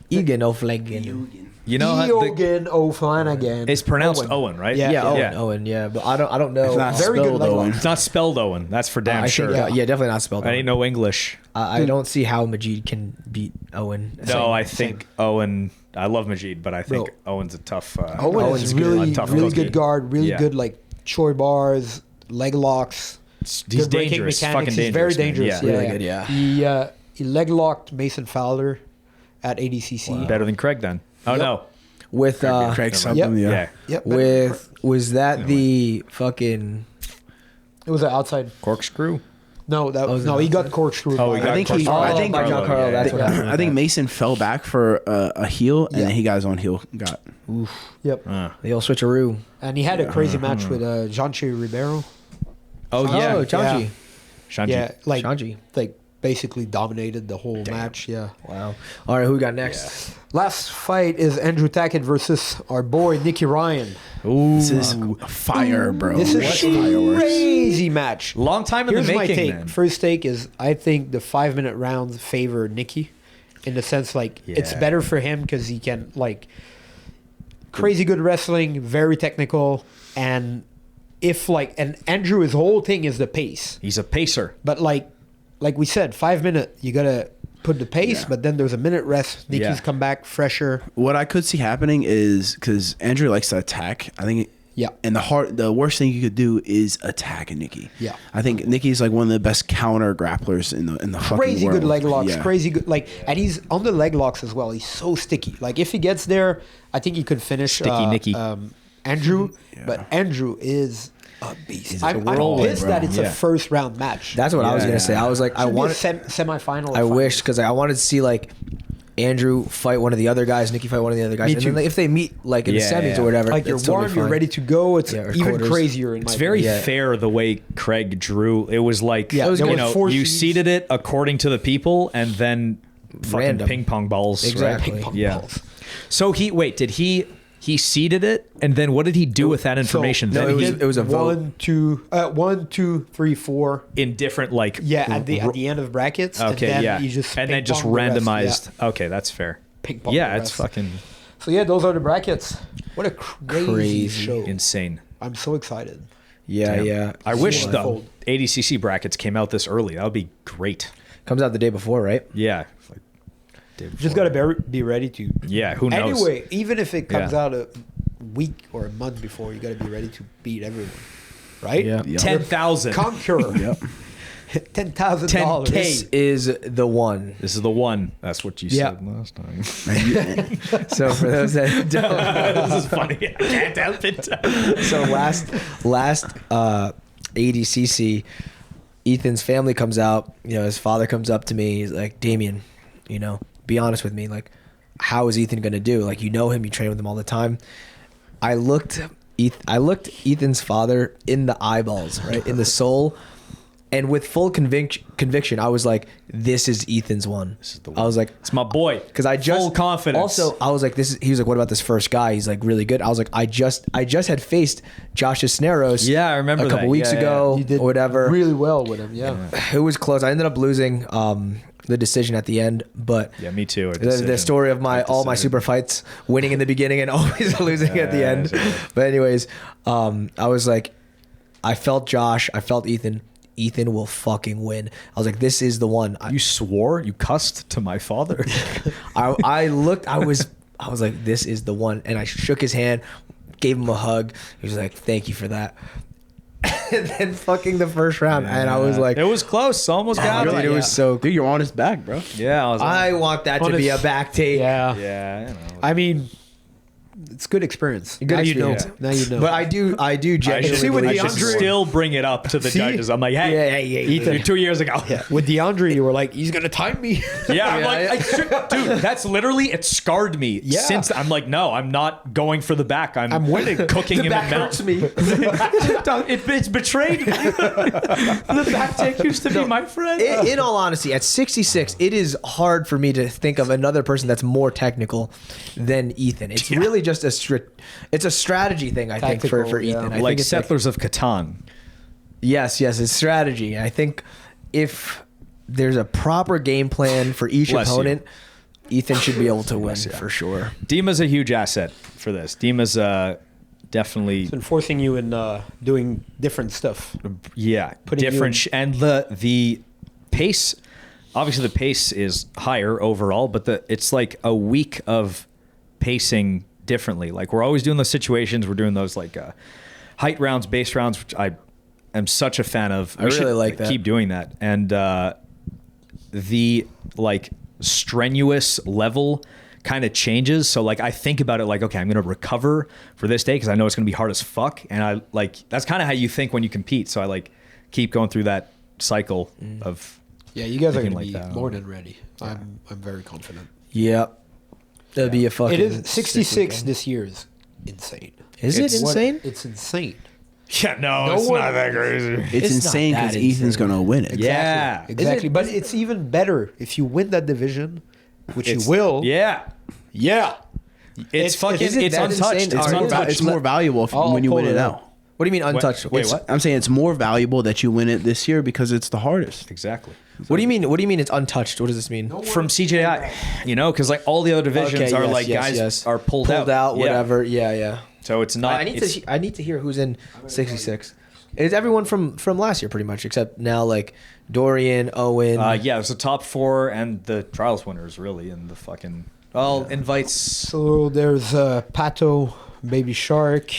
Egan O'Flanagan. You know how the, Egan O'Flanagan. it's pronounced Owen, right? Yeah. Yeah, Owen. Yeah. Owen. Yeah, but I don't know. It's not Very good spelled leg Owen. lock. It's not spelled Owen. That's for damn I sure. think, yeah, definitely not spelled. I ain't no English. I don't see how Majid can beat Owen. No, I think Owen. I love Majid, but I think Bro. Owen's a tough. Owen Owen's is good. really, A tough really cookie. good guard. Really Yeah. good like choi bars, leg locks. He's good breaking dangerous. mechanics. Fucking He's very dangerous. man. dangerous. Really good, yeah. He leg locked Mason Fowler at ADCC. Better than Craig then. Oh Yep. no. With Craig subbed Yep. him, yeah. Yeah. Yep. was that the fucking It was an outside. Corkscrew. No, that was no. it He got corkscrewed. Oh, by he it. got I think he. Carlo. I think. by Giancarlo, that's what happened. I think Mason fell back for a heel, and Yeah. then he got his own heel. Got Yep. the old switcheroo? And he had a crazy match with Jean-Chi Ribeiro. Oh yeah. Oh, Chanchi. Yeah. Shanji. Yeah, like Shanji. basically dominated the whole match. Yeah. Wow. All right, who we got next? Last fight is Andrew Tackett versus our boy Nicky Ryan. Ooh. this is fire, bro. This is fireworks. crazy match. Long time in Here's the my making. take. Man. First take is I think the 5-minute rounds favor Nicky, in the sense like it's Yeah. better for him because he can like crazy good wrestling, very technical, and if like and Andrew his whole thing is the pace, He's a pacer. but like we said, 5 minute you gotta put the pace, but then there's a minute rest. Nicky's come back fresher. What I could see happening is because Andrew likes to attack. I think. Yeah. And the worst thing you could do is attack a Nicky. Yeah. I think Nicky's like one of the best counter grapplers in the fucking world. Crazy good leg locks. Yeah. Crazy good and he's on the leg locks as well. He's so sticky. Like if he gets there, I think he could finish Sticky Nicky. Andrew. Yeah. But Andrew is a beast. I'm whirlwind, pissed bro. that it's Yeah. a first round match. That's what I was Yeah. gonna say. I was like, I Should be a wanted. semifinal. I wish because I wanted to see like Andrew fight one of the other guys, Nicky fight one of the other guys, Me and too. then like, if they meet like in the Yeah, semis yeah. or whatever, like you're that's totally warm, you're fine. ready to go. It's Yeah, or even quarters. crazier. In It's my very opinion. fair the way Craig drew. It was like, Yeah, there you was know, 4 you seeds. seeded it according to the people and then fucking Random. ping pong balls. Exactly. Right? Ping pong Yeah. balls. So did he seeded it and then what did he do with that information? So, then it was a vote. 1, 2, 3, 4. in different like Yeah, at the end of brackets. okay, and then yeah. You just and then just ping-pong the rest. randomized. Yeah. Okay, that's fair. Ping-pong Yeah, the it's rest. fucking So yeah, those are the brackets. What a crazy show! insane. I'm so excited. Yeah, Damn. yeah. I wish it the unfold. ADCC brackets came out this early. That would be great. Comes out the day before, right? Yeah. Like, Just gotta be ready to. yeah, who knows? Anyway, even if it comes Yeah. out a week or a month before, you gotta be ready to beat everyone, right? Yeah. 10,000. Conqueror. Yep. $10,000. 10K. This is the one. This is the one. That's what you Yeah. said last time. So for those that don't, This is funny. I can't help it. so last ADCC, Ethan's family comes out. You know, his father comes up to me. He's like, Damien, you know, be honest with me. Like, how is Ethan gonna do? Like, you know him. You train with him all the time. I looked Ethan's father in the eyeballs, right in the soul, and with full conviction, I was like, "This is Ethan's one." I was like, It's my boy. because I just Full confidence. Also, I was like, "This is." He was like, "What about this first guy? He's like really good." I was like, "I just had faced Josh Cisneros. Yeah, I remember a couple that. weeks Yeah, ago You did or whatever. really well with him. Yeah. It was close. I ended up losing the decision at the end, but Yeah, me too. the story of all my super fights, winning in the beginning and always losing at the end. Yeah. But anyways, I was like, I felt Josh, I felt Ethan. Ethan will fucking win. I was like, this is the one. You swore? You cussed to my father? I looked. I was like, this is the one. And I shook his hand, gave him a hug. He was like, thank you for that. And then fucking the first round, and I was like, it was close. Almost got dude, it. it was so. Dude, you're on his back, bro. Yeah, I was I want that to be a Honest- back tape. Yeah. yeah, you know. I mean, it's good experience. Good now you know. experience. Now you know. But I do I genuinely see when believe- the should DeAndre- still bring it up to the See? judges. I'm like, hey, Yeah, Ethan, 2 years ago. yeah. With DeAndre, you were like, he's gonna time me. Yeah, I'm Yeah, like, yeah. dude, that's literally, it scarred me. Yeah. Since I'm like, no, I'm not going for the back. I'm winning. Cooking the him back in hurts mouth. me. It's betrayed me. The back take used to be my friend. In all honesty, at 66, it is hard for me to think of another person that's more technical than Ethan. It's really just it's a strategy thing, I think, for Tactical, yeah. Ethan. I Like think it's Settlers of Catan. yes, it's strategy. I think if there's a proper game plan for each Bless you. opponent, Ethan should be able to win for sure. Dima's a huge asset for this. Dima's definitely, It's been forcing you in doing different stuff. yeah, Putting you different. And the pace, obviously the pace is higher overall, but it's like a week of pacing differently. Like we're always doing those situations. We're doing those like height rounds, base rounds, which I am such a fan of. I really like that. Keep doing that. And the like strenuous level kind of changes. So like I think about it like, okay, I'm going to recover for this day because I know it's going to be hard as fuck. And I like, that's kind of how you think when you compete. So I like keep going through that cycle of Yeah, you guys are thinking gonna like be that. more than ready. I'm very confident. Yep. That'd be a fucking. It is sick 66 weekend. this year is insane. Is it It's- insane? It's insane. yeah, no, No it's one- not that crazy. It's It's not insane that because Ethan's insane. gonna win it. Yeah. Exactly. But it's even better if you win that division, which It's- you will. Yeah. Yeah. It's fucking, is it it's that untouched. insane? It's All right, untouched. It's more valuable I'll when you pull win it it up. out. What do you mean untouched? Wait, It's- what? I'm saying it's more valuable that you win it this year because it's the hardest. Exactly. What do you mean? What do you mean it's untouched? What does this mean? From CJI, you know, because like all the other divisions Okay, are yes, like yes, guys yes. are pulled out, Yeah. whatever. Yeah, yeah. So it's not. I need it's- to. I need to hear who's in 66. It's everyone from last year pretty much, except now like Dorian, Owen. Yeah, it was the top 4 and the trials winners really, and the fucking invites. So there's Pato, Baby Shark,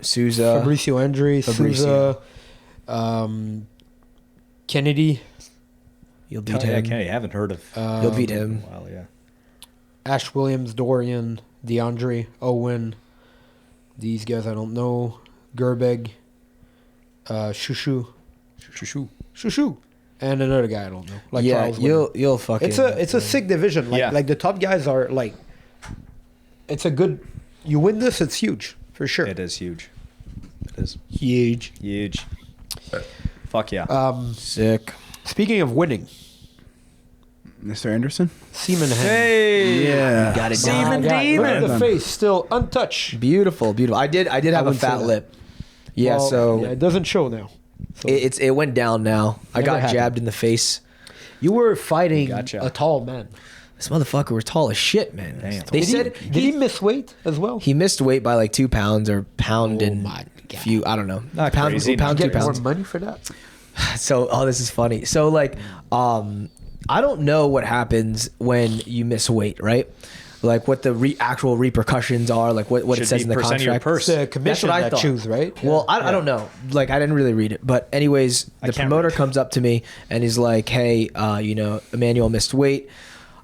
Souza, Fabricio Andre, Fabricio. Souza, Kennedy, You'll beat him. I haven't heard of. You'll beat him. in a while, yeah. Ash Williams, Dorian, DeAndre, Owen. These guys I don't know. Gerbeg, Shushu, and another guy I don't know. Like Yeah, Charles Whitman. you'll fucking. It's a sick division. Like Yeah. like the top guys are like. It's a good. You win this, it's huge for sure. It is huge. It is Huge. huge. Fuck yeah. sick. Speaking of winning, Mr. Anderson. Seaman hand. Hey, Yeah. Got it Seaman down. Look at Demon. the face, still untouched. Beautiful. I did have a wouldn't say fat that. lip. Yeah, Well, so yeah, it doesn't show now. So it went down now. I Never got happened. jabbed in the face. you were fighting Gotcha. a tall man. This motherfucker was tall as shit, man. Damn. They Did said did he miss weight as well? he missed weight by like 2 pounds or pound Oh and my God. few. I don't know. Not pound, crazy. pound, 2 Get more pounds. money for that? So, this is funny. So, like, I don't know what happens when you miss weight, right? Like, what the actual repercussions are, like what it Should says be in the percent of your contract. purse. It's the commission what I that thought. choose, right? Well, I don't know. Like, I didn't really read it. But anyways, the can't promoter read. comes up to me and he's like, hey, Emmanuel missed weight.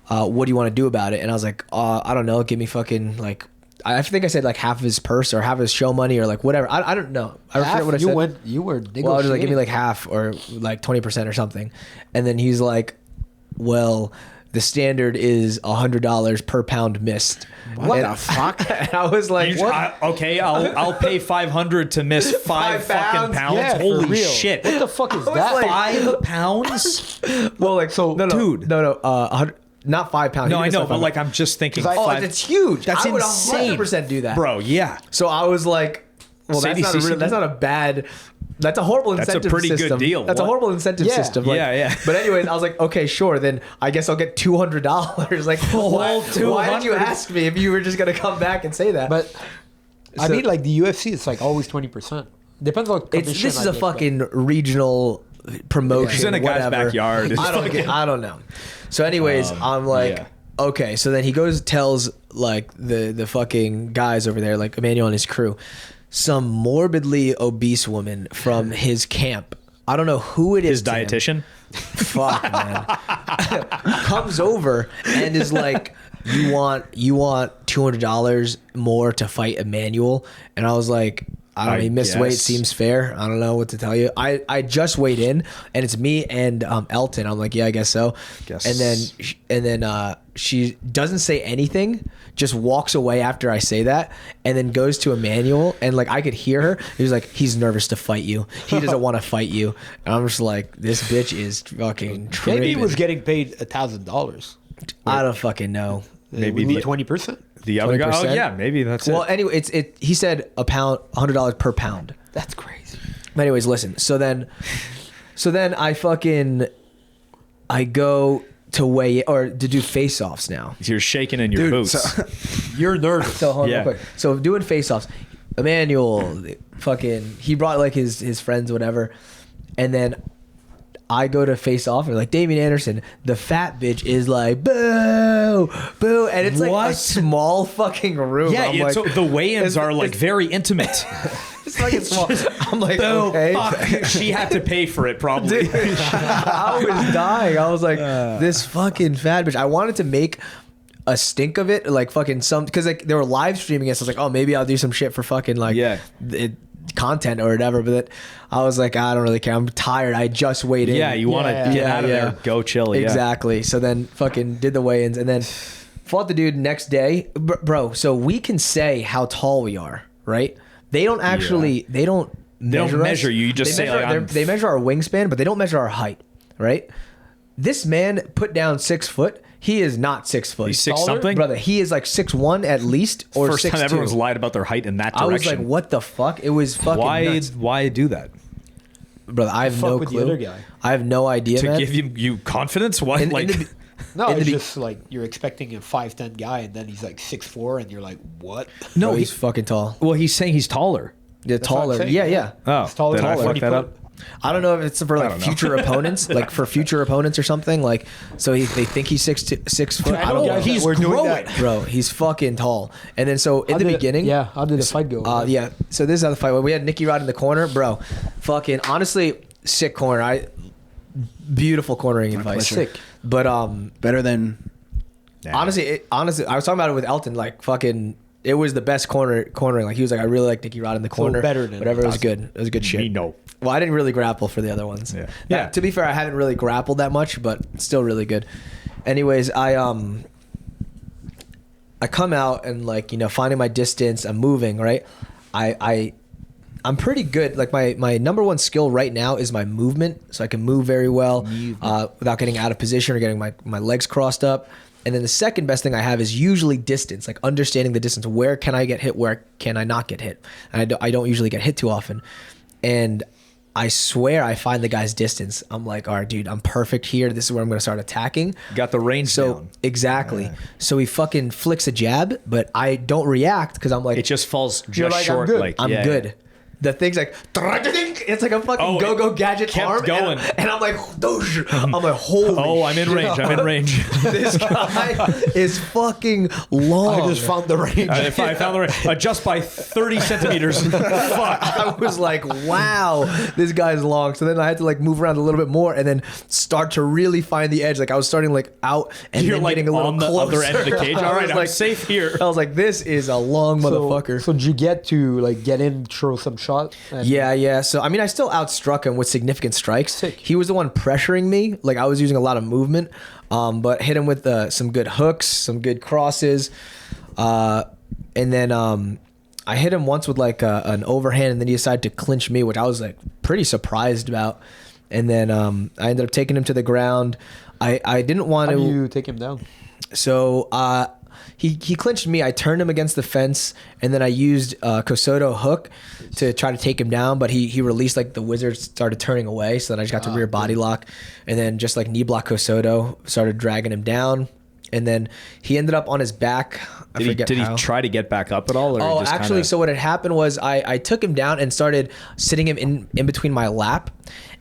What do you want to do about it? And I was like, I don't know. Give me fucking, like, I think I said, like, half of his purse or half of his show money or, like, whatever. I don't know. I Half? forget what I you said. You were Well, I was just like, give me negotiating. like half or like 20% or something. And then he's like, well, the standard is $100 per pound missed. What And the fuck? and I was like, what? Okay, I'll pay 500 to miss 5 5 fucking pounds? pounds. Yeah, for Holy real. shit! What the fuck is I was that? like- 5 pounds? Well, like, So, dude. not 5 pounds. No, He I missed know, 5 but pounds. like I'm just thinking. 'Cause I- Oh, 5 it's huge. That's I would insane. 100% do that. bro. Yeah. So I was like, well, Sadie that's not, Sissy that's did- not a bad. That's a horrible That's a incentive pretty good system. deal. That's a What? horrible incentive Yeah. system. Like, Yeah. But anyways, I was like, okay, sure. Then I guess I'll get $200. Like, why did you ask me if you were just gonna come back and say that? But I So- mean, like the UFC, it's like always 20%. Depends on commission. this is I a guess, but- fucking regional promotion. It's in a guy's whatever. backyard. It's I don't know. So anyways, I'm like, yeah. okay. So then he goes tells like the fucking guys over there, like Emmanuel and his crew, some morbidly obese woman from his camp. I don't know who it is. His to him. dietitian. Fuck, man. Comes over and is like, you want $200 more to fight Emmanuel? And I was like, I don't know, he missed weight, guess. seems fair. I don't know what to tell you. I just weighed in and it's me and Elton. I'm like, yeah, I guess so. Guess. And then she doesn't say anything, just walks away after I say that, and then goes to Emmanuel, and like I could hear her. He was like, he's nervous to fight you. He doesn't want to fight you. And I'm just like, this bitch is fucking tripping. Maybe he was getting paid $1,000. I don't fucking know. Maybe Maybe the- 20%. The other guy. Oh 20%? yeah, maybe that's Well, it. anyway, he said $100 per pound. That's crazy. But anyways, listen. So then I go to weigh or to do face-offs now. You're shaking in your boots. You're nervous. So hold on Yeah. real quick. So doing face-offs, Emmanuel, fucking, he brought like his friends, whatever, and then I go to face off and like Damien Anderson, the fat bitch is like boo, boo, and it's like a What? small fucking room. Yeah, I'm like, so the weigh-ins are like it's- very intimate. it's like it's small. I'm like, Boo, okay. fuck. She had to pay for it probably. I was dying. I was like, this fucking fat bitch. I wanted to make a stink of it, like fucking some, because like they were live streaming it. So I was like, oh, maybe I'll do some shit for fucking like content or whatever. But I was like, I don't really care. I'm tired. I just weighed in. Yeah, you want to Yeah. get out of there, go chill. Yeah. Exactly. So then fucking did the weigh-ins and then fought the dude next day. Bro, so we can say how tall we are, right? They don't actually, they don't measure us. measure you, you just They say, measure- like, they measure our wingspan, but they don't measure our height, right? This man put down 6 foot. He is not 6 foot. He's six something? Brother, he is like 6'1" at least, or First time 6'2". everyone's lied about their height in that I was direction. like, what the fuck? It was fucking nuts. Why do that? Brother, I have Fuck no with the clue. other guy. I have no idea, To man. give you confidence? Why? In Like, the- No, In the it's be- just like you're expecting a 5'10" guy and then he's like 6'4", and you're like, what? no, Bro, he's fucking tall. well, he's saying he's taller. Yeah, That's what I'm taller. saying. Yeah. Oh, taller did I than fuck that 40 up? I don't know if it's for like future opponents, like for future opponents or something. Like, so they think he's 6 foot. I know guys that he's were doing growing, that. bro. He's fucking tall. And then so in the beginning, how did the fight go? yeah. So this is how the fight went. We had Nicky Rod in the corner, bro. Fucking honestly, sick corner. Beautiful cornering advice. Sick. But Better than honestly, I was talking about it with Elton. Like fucking, it was the best cornering. Like he was like, I really like Nicky Rod in the corner. better than whatever. It was good. It was good shit. Me no. Well, I didn't really grapple for the other ones. Yeah. To be fair, I haven't really grappled that much, but still really good. Anyways, I come out and like, you know, finding my distance, I'm moving, right? I'm pretty good. Like my number one skill right now is my movement. So I can move very well without getting out of position or getting my legs crossed up. And then the second best thing I have is usually distance, like understanding the distance. Where can I get hit? Where can I not get hit? And I don't usually get hit too often. And I swear I find the guy's distance. I'm like, all right, dude, I'm perfect here. This is where I'm going to start attacking. Got the range down. Exactly. So he fucking flicks a jab, but I don't react because I'm like, It just falls You're just like, short. I'm good. Like I'm yeah, good. yeah. The thing's like, it's like a fucking Oh, go-go gadget kept arm. going. And I'm like, I'm like, holy Oh, I'm in shit. range. I'm in range. This guy is fucking long. I just found the range. If I found the range, adjust by 30 centimeters. Fuck. I was like, wow, this guy's long. So then I had to like move around a little bit more and then start to really find the edge. Like I was starting like out and You're then like getting a little on the closer. other end of the cage. I All right, was I'm like, safe here. I was like, this is a long motherfucker. So did you get to like get in, throw some shot? And Yeah. So, I mean, I still outstruck him with significant strikes. Sick. He was the one pressuring me. Like, I was using a lot of movement, but hit him with some good hooks, some good crosses. And then I hit him once with, like, an overhand, and then he decided to clinch me, which I was, like, pretty surprised about. And then I ended up taking him to the ground. I didn't want how to... do you take him down? So he clinched me. I turned him against the fence, and then I used Kosoto hook to try to take him down. But he released, like the wizard started turning away, so then I just got to rear body lock, and then just like knee block Kosoto, started dragging him down, and then he ended up on his back. Did he try to get back up at all? Or Oh, just actually, so what had happened was I took him down and started sitting him in between my lap,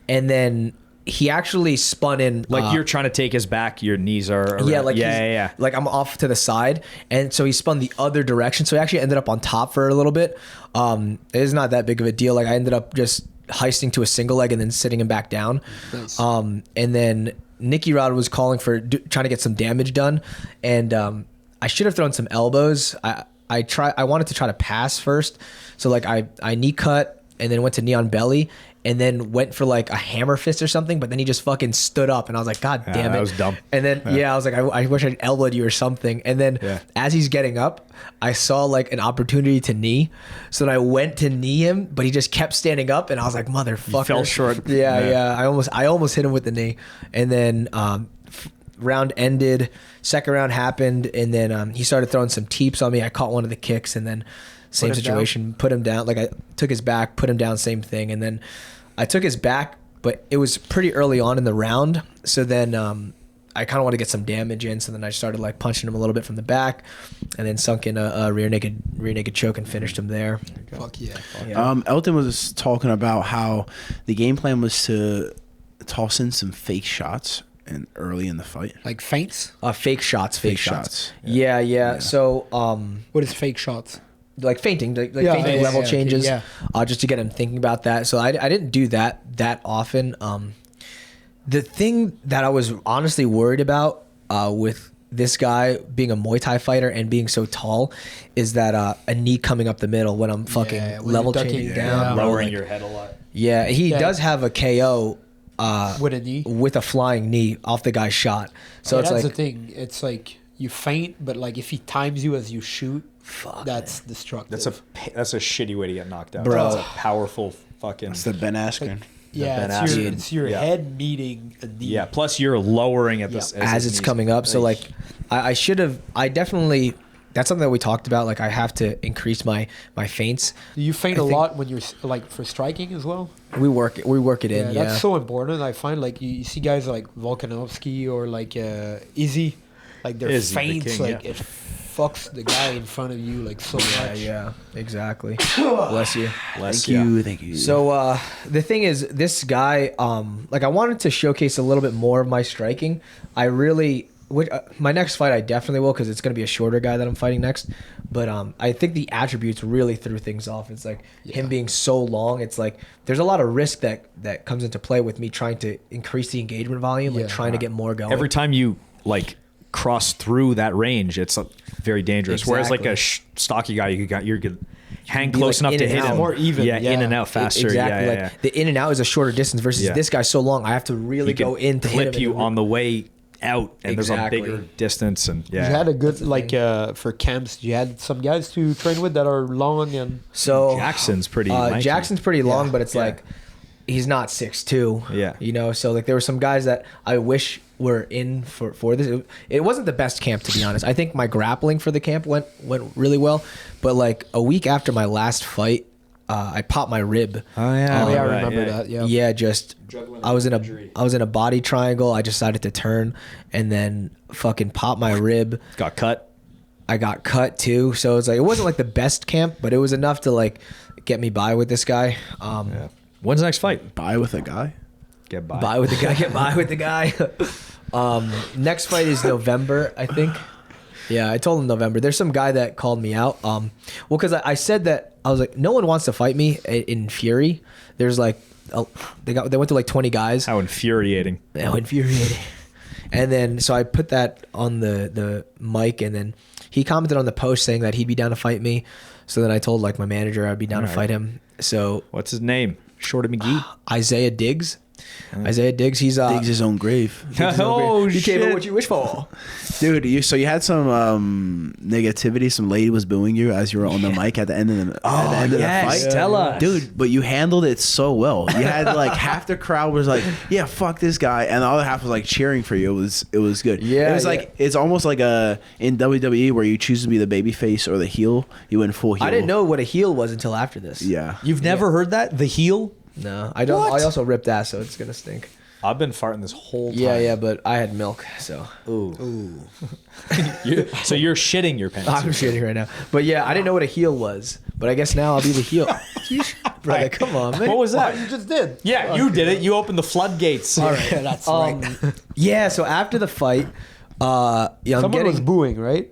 and then he actually spun in like you're trying to take his back, your knees are around. yeah. Like I'm off to the side, and so he spun the other direction. So he actually ended up on top for a little bit. It is not that big of a deal. Like I ended up just heisting to a single leg and then sitting him back down. Nice. And then Nicky Rod was calling for trying to get some damage done, and I should have thrown some elbows. I wanted to try to pass first, so like I knee cut and then went to knee on belly. And then went for like a hammer fist or something, but then he just fucking stood up, and I was like, God damn it, that was dumb. And then I was like, I wish I'd elbowed you or something. And then as he's getting up, I saw like an opportunity to knee, so then I went to knee him, but he just kept standing up, and I was like, motherfucker, You fell short. Yeah. I almost hit him with the knee, and then round ended, second round happened, and then he started throwing some teeps on me. I caught one of the kicks, and then same Put him situation, put him down. Like I took his back, put him down, same thing, and then I took his back, but it was pretty early on in the round. So then I kind of want to get some damage in. So then I started like punching him a little bit from the back, and then sunk in a rear naked choke and finished him there. Fuck yeah. Elton was talking about how the game plan was to toss in some fake shots and early in the fight. Like feints? Fake shots. Yeah. So What is fake shots? like fainting, fainting yeah, level okay, changes, yeah. Just to get him thinking about that. So I didn't do that often. The thing that I was honestly worried about with this guy being a Muay Thai fighter and being so tall is that a knee coming up the middle when I'm fucking when level you're ducking, changing yeah. down. bro, lowering like- your head a lot. Yeah, he Yeah. does have a KO With a knee? with a flying knee off the guy's shot. So Yeah, it's that's like the thing. It's like you feint, but like if he times you as you shoot, that's destructive. That's a shitty way to get knocked out. Bro. That's a powerful fucking. It's the Ben Askren. yeah, Ben it's Askren. it's your Yeah. head meeting a knee. Yeah. Plus, you're lowering at this as it's coming up. So like I definitely, that's something that we talked about. Like I have to increase my feints. Do you feint I a think- lot when you're like for striking as well? We work it in. Yeah, That's so important. I find like you see guys like Volkanovski or like Izzy, like their Izzy, the feints, king, like yeah. it fucks the guy in front of you like so much. Yeah, exactly. Bless you. Thank you. So the thing is, this guy, like I wanted to showcase a little bit more of my striking. My next fight I definitely will, because it's going to be a shorter guy that I'm fighting next. But I think the attributes really threw things off. It's like him being so long. It's like there's a lot of risk that comes into play with me trying to increase the engagement volume, like trying to get more going. Every time you like cross through that range, it's very dangerous. Exactly. Whereas like a stocky guy, you could hang be, close like, enough in to and hit out. him More even. Yeah, in and out faster. Exactly. Yeah, Like the in and out is a shorter distance versus Yeah. this guy's so long. I have to really He can go in to hit clip him. you on the way out, and Exactly. there's a bigger distance. And You had a good for camps. You had some guys to train with that are long and So Jackson's pretty lanky. Jackson's pretty long, but it's like he's not 6'2". Yeah. You know, so like there were some guys that I wish were in for this. It wasn't the best camp, to be honest. I think my grappling for the camp went really well, but like a week after my last fight, I popped my rib. Oh yeah, I right, remember yeah. that. Yeah. Yeah, just I was in a body triangle. I decided to turn and then fucking pop my rib. Got cut. I got cut too, so it's like it wasn't like the best camp, but it was enough to like get me by with this guy. Yeah. When's the next fight? Buy with a guy. Get by. Buy with the guy, get by with the guy. Next fight is November, I think. Yeah, I told him November. There's some guy that called me out. Well, because I said that I was like, no one wants to fight me in Fury. There's like, they went to like 20 guys. How infuriating. How infuriating. And then so I put that on the mic, and then he commented on the post saying that he'd be down to fight me. So then I told like my manager I'd be down to fight him. So What's his name? Shorty McGee. Isaiah Diggs. Isaiah Diggs. He's Digs his own grave. Oh you came in shit! what you wish for. Dude, you had some negativity. Some lady was booing you as you were on the mic at the end of the fight. Stella. Dude, but you handled it so well. You had like half the crowd was like, "Yeah, fuck this guy," and the other half was like cheering for you. It was good. Yeah, it was like it's almost like in WWE where you choose to be the baby face or the heel. You went full heel. I didn't know what a heel was until after this. Yeah, You've never heard that? The heel? No, I don't. What? I also ripped ass, so it's gonna stink. I've been farting this whole time. Yeah, but I had milk, so Ooh. So you're shitting your pants. I'm shitting right now. But yeah, I didn't know what a heel was, but I guess now I'll be the heel. Brother, come on, man. What was that? You just did. Yeah, you did it. You opened the floodgates. All right, that's right. Yeah, so after the fight, Someone was booing, right?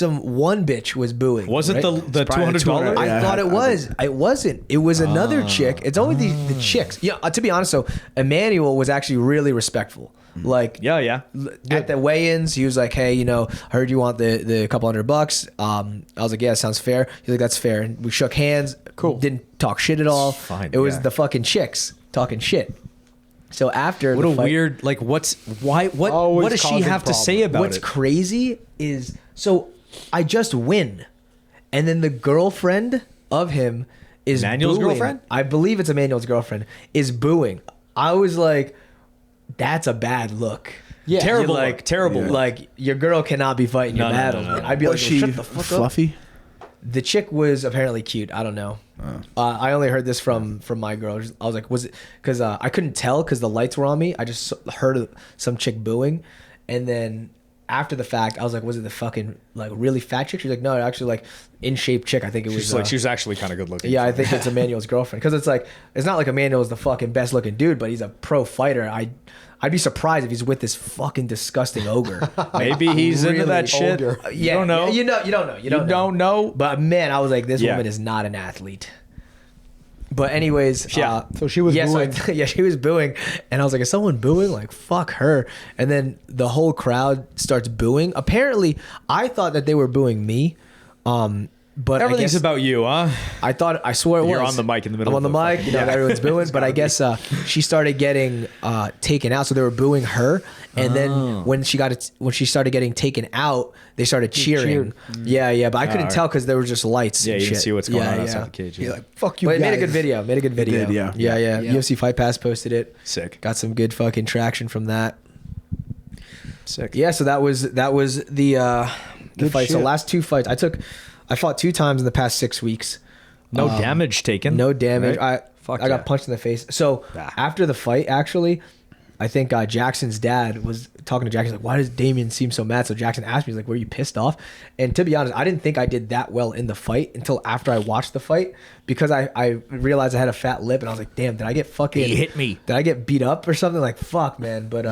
one bitch was booing. Was it right? the $200? I thought it was. It wasn't. It was another chick. It's only the chicks. Yeah, to be honest, so Emmanuel was actually really respectful. Like, Yeah. at the weigh-ins, he was like, "Hey, I heard you want the couple $100. I was like, "Yeah, sounds fair." He's like, "That's fair." And we shook hands. Cool. Didn't talk shit at all. Fine, It was yeah. the fucking chicks talking shit. So after What the a fight, weird, like, what Always does she causing have to say problems. about what's it? crazy is so I just win, and then the girlfriend of him is Emmanuel's booing. girlfriend? I believe it's Emmanuel's girlfriend is booing. I was like, that's a bad look. Yeah. Terrible You're look, terrible look. Like your girl cannot be fighting your No, no, battles. no, no. Man. I'd be like, Was she shut the fuck up. fluffy? The chick was apparently cute. I don't know. I only heard this from my girl. I was like, was it? Because I couldn't tell because the lights were on me. I just heard some chick booing, and then after the fact, I was like, was it the fucking like really fat chick? She's like, no, actually like in shape chick. I think it was. She's like, she was actually kind of good looking. Yeah, I think it's Emmanuel's girlfriend because it's like it's not like Emmanuel's the fucking best looking dude, but he's a pro fighter. I'd be surprised if he's with this fucking disgusting ogre. Maybe he's into that shit. older. You don't know. You don't know. You don't know. But man, I was like, this Yeah. woman is not an athlete. But anyways, Yeah. So she was booing. yeah, she was booing, and I was like, is someone booing? Like, fuck her. And then the whole crowd starts booing. Apparently, I thought that they were booing me. But Everything's I guess, about you, huh? I swear it was. You're on the mic in the middle I'm on the of the mic, everyone's booing, but I guess she started getting taken out, so they were booing her, and then when she started getting taken out, they started cheering. Yeah, but I couldn't tell because there were just lights. Yeah, and you didn't shit. see what's going on outside the cage. You're Yeah. like, fuck you But it guys. made a good video. did, yeah. Yeah. Yeah. UFC Fight Pass posted it. Sick. Got some good fucking traction from that. Sick. Yeah, so that was the Good fight. So shit. last two fights, I fought 2 times in the past 6 weeks. No damage taken. No damage. Right? I got punched in the face. So Ah. after the fight, actually, I think Jackson's dad was talking to Jackson, like, why does Damien seem so mad? So Jackson asked me, he's like, were you pissed off? And to be honest, I didn't think I did that well in the fight until after I watched the fight, because I realized I had a fat lip, and I was like, damn, did I get fucking... He hit me. Did I get beat up or something? Like, fuck, man. But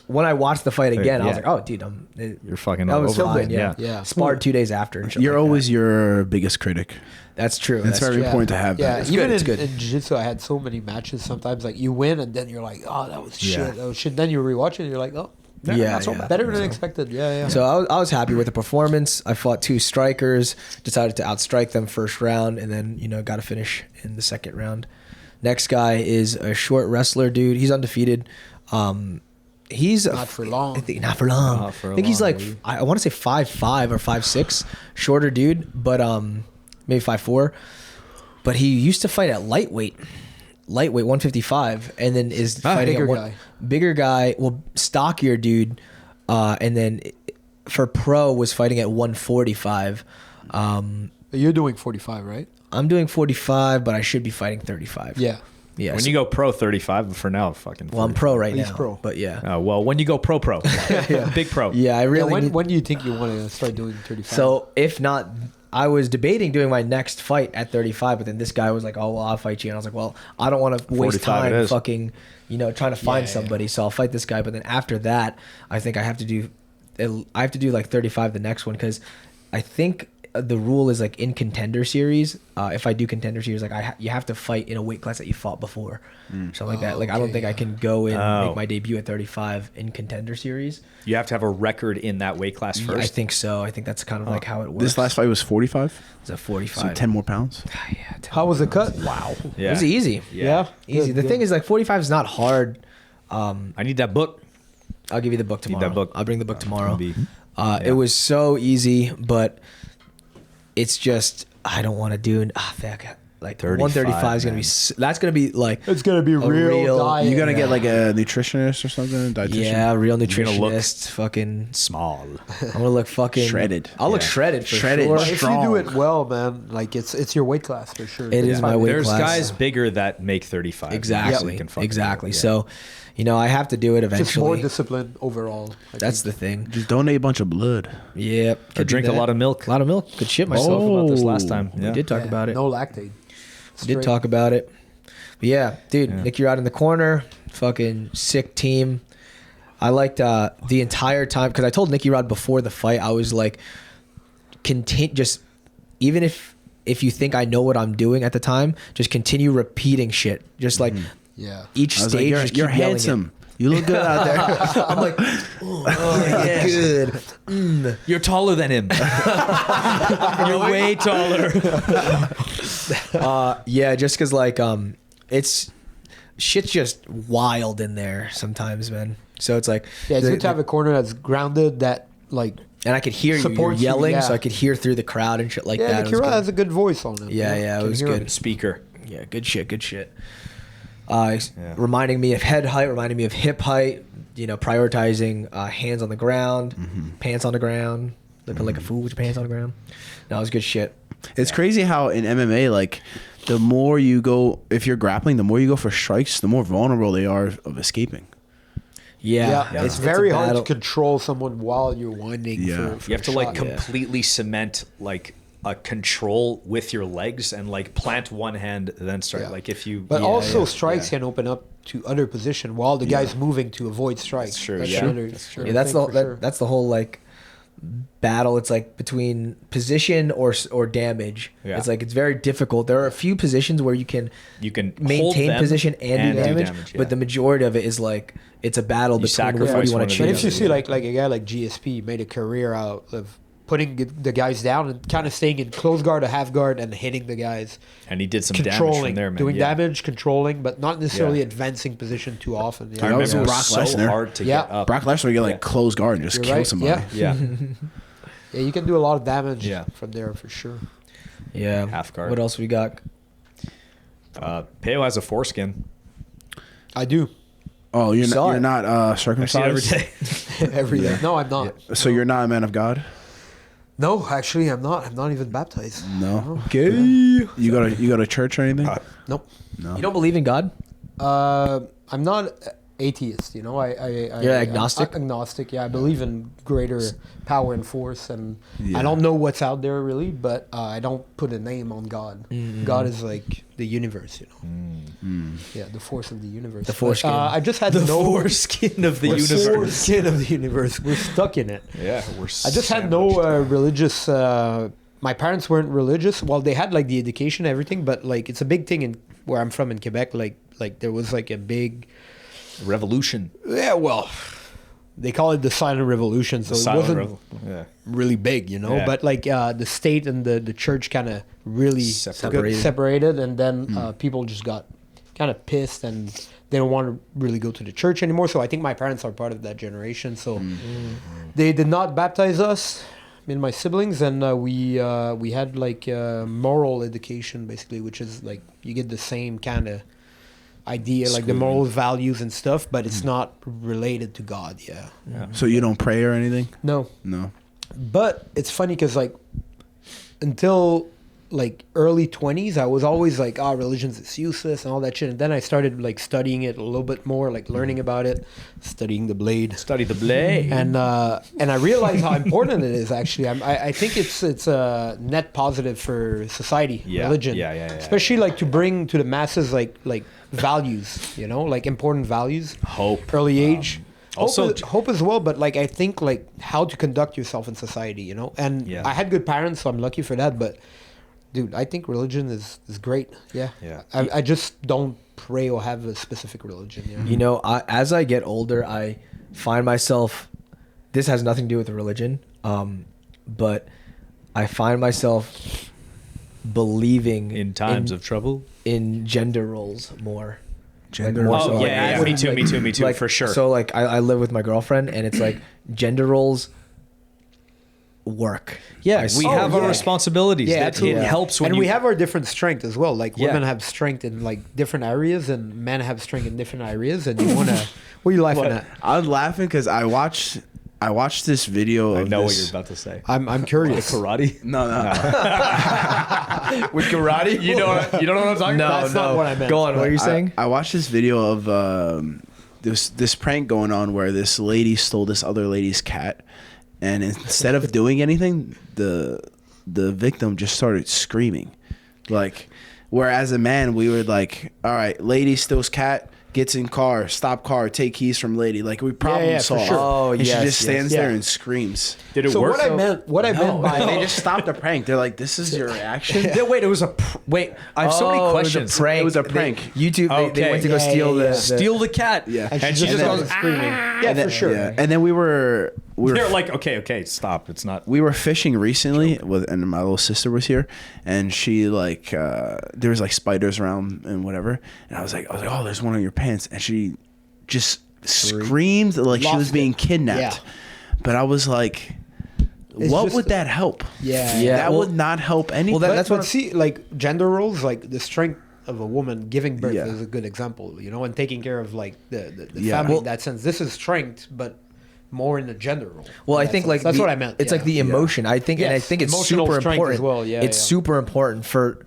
when I watched the fight again, I was like, oh, dude, you're fucking I was over filming, Yeah. Sparred 2 days after. And shit You're like always that. your biggest critic. That's true. It's very true. important to have Yeah, that. It's even good, it's in, good. in jiu-jitsu, I had so many matches. Sometimes like you win, and then you're like, oh, that was Yeah. shit. That was shit. Then you rewatch it, and you're like, oh, Yeah, not so yeah. bad. Better than expected. Yeah. So I was happy with the performance. I fought 2 strikers, decided to outstrike them first round, and then got to finish in the second round. Next guy is a short wrestler dude. He's undefeated. He's Not for long. I think not for long. Not for I think he's long, like dude. I want to say 5'5" or 5'6", shorter dude, but maybe 5'4". But he used to fight at lightweight 155, and then is fighting bigger at guy. bigger guy, well, stockier dude, and then for pro was fighting at 145. You're doing 45, right? I'm doing 45, but I should be fighting 35. Yeah. Yeah. When you go pro 35, but for now, fucking. well, I'm pro right He's now. pro. But yeah. Well, when you go pro, big pro. Yeah, I really need, When do you think you want to start doing 35? so if not, I was debating doing my next fight at 35, but then this guy was like, "Oh, well, I'll fight you," and I was like, "Well, I don't want to waste 45 it time is. fucking, trying to find somebody, so I'll fight this guy." But then after that, I think I have to do like 35 the next one, because I think the rule is like in contender series. If I do contender series, like you have to fight in a weight class that you fought before, something like that. Like I don't think I can go in and make my debut at 35 in contender series. You have to have a record in that weight class I first. think so. I think that's kind of like how it works. This last fight was 45, It's a 45. so 10 more pounds. Yeah, 10 how was the cut? Wow. Yeah. It was easy. Yeah. Easy. Good, The good. thing is, like, 45 is not hard. I need that book. I'll give you the book tomorrow. that book. I'll bring the book tomorrow. Be- It was so easy, but it's just I don't want to do. Like 135 is gonna be. That's gonna be like. It's gonna be real diet. You gotta get like a nutritionist or something, dietitian. Yeah, real gonna look- nutritionist. Fucking. Small. I'm gonna look fucking Shredded. I'll look Yeah. shredded for Shredded. sure. But if you strong. do it well, man, like it's your weight class for sure. It is my weight There's class. guys bigger that make 35. Exactly. You can fucking Exactly. do it, yeah. So, I have to do it Just more eventually. discipline overall. I That's think. the thing. Just donate a bunch of blood. Yep. Or could do drink a that. lot of milk. A lot of milk. Could shit myself. Spoke about this Oh. last time. We Yeah. did talk about it. No lactate. We did talk about it. But yeah, dude, Nicky Rod in the corner. Fucking sick team. I liked the entire time, because I told Nicky Rod before the fight, I was like, just even if you think I know what I'm doing at the time, just continue repeating shit. Just like Yeah. each I was like, stage, you're, just you're keep yelling handsome. You look good out there. I'm like, oh yeah, good. You're taller than him. You're way taller. Yeah, just because like it's shit's just wild in there sometimes, man. So it's like Yeah, it's the- good to have a corner that's grounded, that like and I could hear you supports you, yelling, yeah. so I could hear through the crowd and shit like yeah, that. It Nicky was Rod good. has a good voice on him. Yeah, it Can was hear good. him. Speaker. Yeah, good shit. Reminding me of head height, reminding me of hip height. Prioritizing hands on the ground, pants on the ground, looking like a fool with your pants on the ground. No, it was good shit. It's crazy how in MMA, like, the more you go, if you're grappling, the more you go for strikes, the more vulnerable they are of escaping. Yeah, It's very a hard to battle. control someone while you're winding. Yeah. For You have to a like shot. completely cement like a control with your legs and like plant one hand then start. Yeah. Like if you But also yeah. strikes can open up to other position while the guy's moving to avoid strikes. That's true, yeah. another- That's true. Yeah, that's the thing for sure. that's the whole like battle. It's like between position or damage. Yeah. It's like it's very difficult. There are a few positions where you can hold maintain them position and do damage, yeah. but the majority of it is like it's a battle You between what sacrifice you want one to of the But choose. if you see like a guy like GSP made a career out of putting the guys down and kind of staying in close guard or half guard and hitting the guys, and he did some damage from controlling, there, man. doing yeah. damage, controlling, but not necessarily Yeah. advancing position too often. I Yeah. That was remember it Brock was so Lesnar. hard to Yeah. get up. Brock Lesnar would get like Yeah. close guard and just You're kill right, somebody. yeah. Yeah. Yeah, you can do a lot of damage Yeah. from there for sure. Yeah. Half guard. What else we got? Peo has a foreskin. I do Oh, you're Saw not, it. you're not I see it every circumcised? day. every day. No, I'm not. So you're not a man of God? No, actually, I'm not. I'm not even baptized. No. Okay. You go to church or anything? Nope. No. You don't believe in God? I'm not atheist. You know, You're agnostic? I'm agnostic. Yeah, I believe in greater power and force, and I don't know what's out there really, but I don't put a name on God. God is like the universe. You know, yeah, the force of the universe. The foreskin. I just had The no foreskin of the universe. foreskin of the universe. We're stuck in it. Yeah, we're. I just had no religious. My parents weren't religious. Well, they had like the education, everything, but like it's a big thing in where I'm from in Quebec. Like there was like a big revolution. Yeah, well, they call it the silent revolution, so it wasn't really big, you know. Yeah. But like the state and the church kind of really separated, and then people just got kind of pissed and they don't want to really go to the church anymore. So I think my parents are part of that generation. So they did not baptize us, me and my siblings, and we had like moral education basically, which is like you get the same kind of idea, like the moral values and stuff, but it's not related to God. Yeah. So you don't pray or anything? No. But it's funny because like until like early 20s, I was always like, religions is useless and all that shit. And then I started like studying it a little bit more, like learning about it, studying the blade. Study the blade. And I realized how important it is actually. I think it's a net positive for society, religion. Yeah. Especially like to bring to the masses like values, you know, like important values. Hope. Early age. Also hope as well, but like I think like how to conduct yourself in society, you know. And I had good parents, so I'm lucky for that, but dude, I think religion is great. Yeah. I just don't pray or have a specific religion. Yeah. You know, as I get older, I find myself. This has nothing to do with the religion, but I find myself believing in times of trouble in gender roles more. Gender more roles. so, like, me too, like, for sure. So like I live with my girlfriend, and it's like gender roles work. Yeah, we have our responsibilities. Yeah, that absolutely. helps when we have our different strength as well. Like Yeah. women have strength in like different areas, and men have strength in different areas. And you wanna, what are you laughing at? I was laughing because I watched this video. I know what you're about to say. I'm curious. Karate? No. With karate? You don't know what I'm talking about? That's not what I meant. Go on. What are you saying? I watched this video of this prank going on where this lady stole this other lady's cat, and instead of doing anything, the victim just started screaming, like. Whereas a man, we would like, all right, lady steals cat, gets in car, stop car, take keys from lady. Like we problem solve. for sure. Oh, and she yes, just stands yes. there and screams. Did it So work? what I meant by They just stopped the prank. They're like, this is your reaction. Wait, it was wait. I have so many questions. It was a prank. YouTube. They went to go steal the Steal the cat. Yeah. and she just goes screaming. Yeah, for sure. Yeah. And then we were They're like, okay, stop. It's not. we were fishing recently and my little sister was here, and she like there was like spiders around and whatever, and I was like, oh, there's one on your pants, and she just screamed like she was being kidnapped. Yeah. But I was like, It's what just- would that help? Yeah. That well- would not help anything. Well, that's But what. see, like gender roles, like the strength of a woman giving birth Yeah. is a good example, you know, and taking care of like the Yeah. family Well- in that sense. This is strength, but more in the gender role. Well, in I that think sense. like that's the- what I meant. It's like the emotion. I think, and I Yes, think it's emotional super strength important as well. Yeah, it's yeah. super important for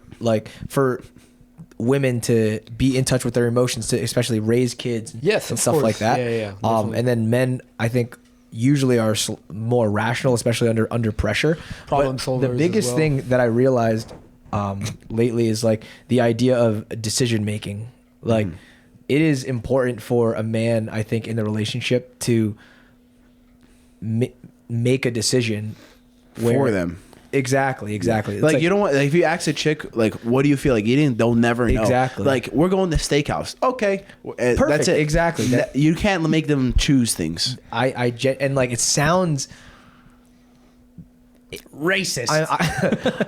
women to be in touch with their emotions, to especially raise kids, Yes, and of stuff course. like that. Yeah, definitely. And then men, I think, usually are more rational, especially under pressure. Problem But solvers The as biggest well. thing that I realized lately is like the idea of decision making. Like, it is important for a man, I think, in the relationship to make a decision for them. Exactly. It's Like you don't want, like, if you ask a chick like, what do you feel like eating, they'll never know. Exactly. Like, we're going to steakhouse. Okay, Perfect. that's it. Exactly. You can't make them choose things. And like it sounds racist.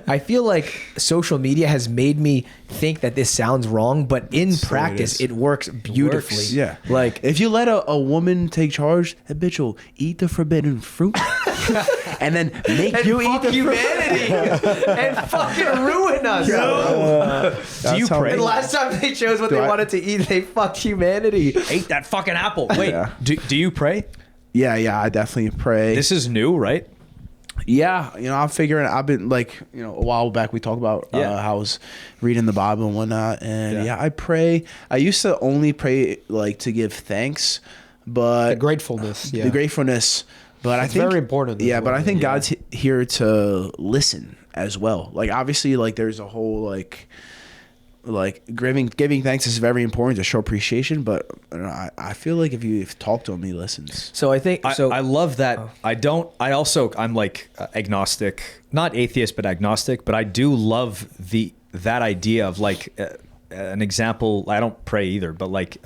I feel like social media has made me think that this sounds wrong, but in practice it works beautifully. Yeah. Like if you let a woman take charge, that bitch will eat the forbidden fruit and then make you eat the humanity and fucking ruin us. Do you pray? The last time they chose what they wanted to eat, they fucked humanity. Ate that fucking apple. Wait, Yeah. do you pray? Yeah, I definitely pray. This is new, right? Yeah, I'm figuring. I've been like, a while back we talked about how I was reading the Bible and whatnot, and I pray. I used to only pray like to give thanks, but The gratefulness. Yeah. the gratefulness. But I think very important. Yeah, but I think God's here to listen as well. Like obviously, like there's a whole like giving thanks is very important to show appreciation. But I feel like if you talk to him, he listens. So I think I love that. I'm like agnostic, not atheist, but agnostic. But I do love that idea of like an example. I don't pray either, but like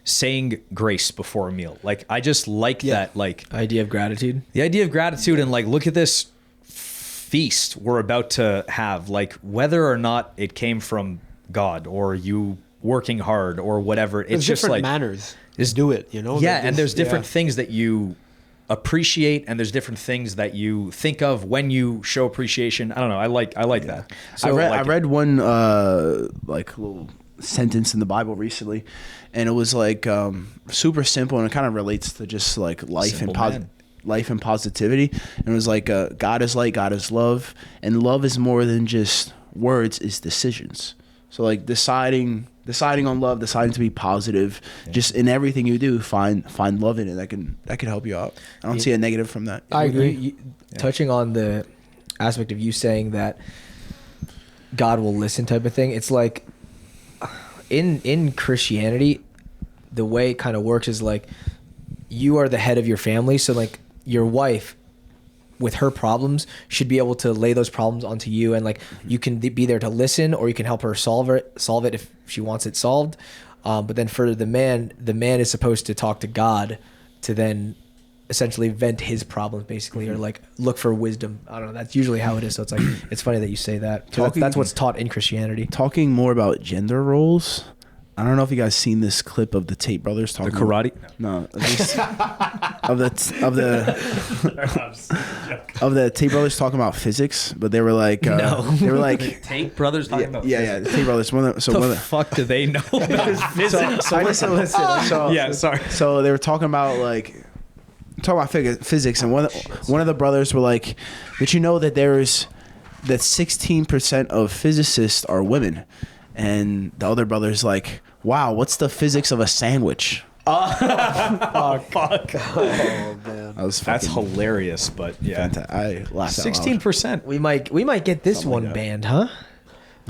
saying grace before a meal. Like I just like that like idea of gratitude. The idea of gratitude and like look at this feast we're about to have. Like whether or not it came from God or you working hard or whatever, There's it's just different like manners. Just do it. And there's different things that you appreciate and there's different things that you think of when you show appreciation. I don't know. I like that. So I read one like little sentence in the Bible recently, and it was like super simple, and it kind of relates to just like life and positivity. And it was like God is light, God is love, and love is more than just words, is decisions. So like deciding on love, deciding to be positive, just in everything you do, find love in it. That can help you out. I don't see a negative from that. I agree. Touching on the aspect of you saying that God will listen type of thing, it's like in Christianity, the way it kind of works is like you are the head of your family. So like your wife with her problems should be able to lay those problems onto you, and like you can be there to listen, or you can help her solve it if she wants it solved. But then for the man is supposed to talk to God to then essentially vent his problems basically, or like look for wisdom. I don't know. That's usually how it is. So it's like, it's funny that you say that. That's what's taught in Christianity. Talking more about gender roles. I don't know if you guys seen this clip of the Tate brothers talking. The karate? No, at least of the Tate brothers talking about physics, but they were like, they were like Tate brothers talking about the Tate brothers. The fuck do they know about physics? So they were talking about physics, and one of the brothers were like, "Did you know that that 16% of physicists are women?" And the other brother's like, "Wow, what's the physics of a sandwich?" Oh, fuck. Oh man, that's hilarious. But yeah, I laughed. 16%. We might get this one banned, huh?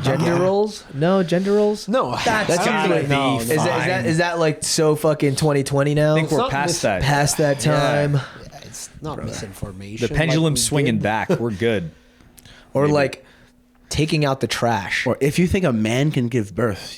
Gender roles? No, gender roles? No, that's usually no. Is that like so fucking 2020 now? I think we're past that. Past that time. Yeah, it's not misinformation. The pendulum's swinging back. We're good. Or like taking out the trash. Or if you think a man can give birth,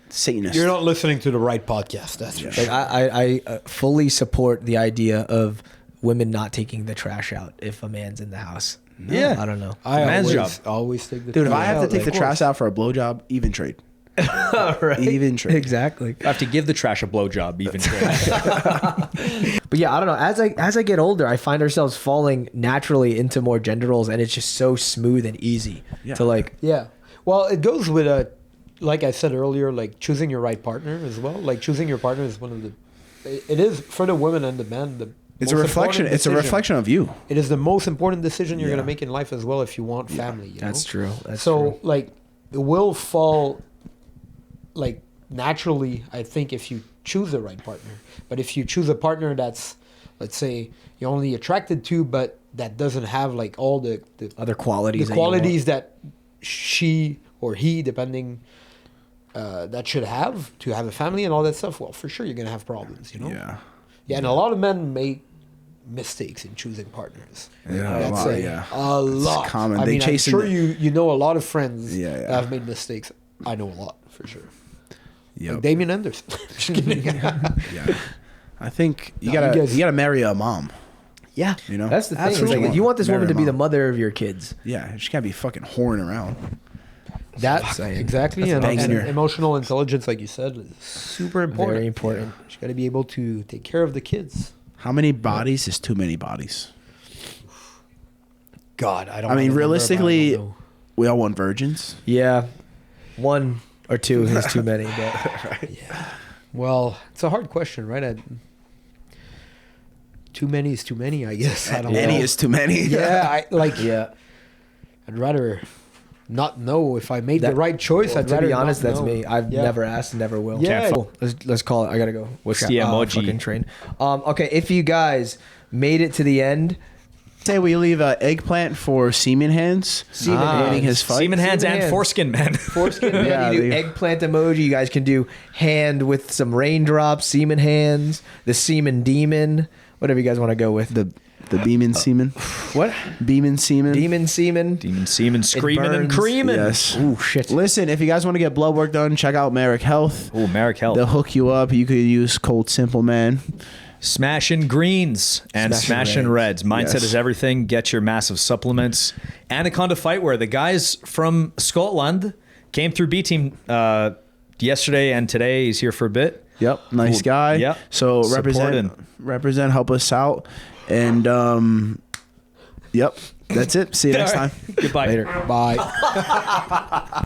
Satanist. You're not listening to the right podcast. That's for sure. Like I fully support the idea of women not taking the trash out if a man's in the house. No, yeah, I don't know. I always take the dude. trash If I have out, to take the trash out for a blowjob, even trade. Right. Even trade. Exactly. I have to give the trash a blowjob, even trade. But yeah, I don't know. As I get older, I find ourselves falling naturally into more gender roles, and it's just so smooth and easy to like. Yeah. Well, it goes with like I said earlier, like choosing your right partner as well. Like choosing your partner is one of the. It is for the women and the men. It's a reflection. It's a reflection of you. It is the most important decision you're going to make in life as well if you want family. You That's know? true. That's so true. like it will fall like naturally, I think, if you choose the right partner. But if you choose a partner that's, let's say, you're only attracted to, but that doesn't have like all the other qualities, that she or he, depending, that should have to have a family and all that stuff, well, for sure you're gonna have problems, you know. Yeah, and a lot of men make mistakes in choosing partners. Yeah, a lot. It's common. I They mean, I'm chase sure you know a lot of friends that have made mistakes. I know a lot for sure. Yeah, like Damien Anderson. Just kidding. Yeah, I think you gotta marry a mom. Yeah, you know that's the thing. It's like, you want this woman to be the mother of your kids. Yeah, she can't be fucking whoring around. That's exactly, and emotional intelligence, like you said, is super important. Very important. She's got to be able to take care of the kids. How many bodies is too many bodies? God, I don't. I mean, realistically, we all want virgins. Yeah, one or two is too many. But yeah. Well, it's a hard question, right? too many is too many, I guess. I don't know. Any is too many. Yeah, Yeah. I'd rather not know if I made the right choice. Well, I'd to rather be honest, not that's know. me. I've never asked, never will. Yeah. Cool. Let's call it. I gotta go. What's the emoji? Fucking train. Okay, if you guys made it to the end, Say we leave eggplant for Seaman Hands. Winning his fight. Seaman hands Seaman and hands. foreskin man. foreskin man, Yeah, you do they- eggplant emoji. You guys can do hand with some raindrops, semen hands, the semen demon, whatever you guys want to go with. The Beeman Seaman. What? Beeman Seaman. Demon semen. Demon semen screaming and burns. creaming. Yes. Ooh, shit. Listen, if you guys want to get blood work done, check out Merrick Health. Oh, Merrick Health. They'll hook you up. You could use code SIMPLEMAN. Smashing greens and smashing reds. Mindset Yes. is everything. Get your massive supplements. Anaconda Fightwear. The guys from Scotland came through B Team yesterday and today. He's here for a bit. Yep, nice Cool. guy. Yep. So Supporting. represent, help us out, and yep, that's it. See you next time. Goodbye. Later. Bye.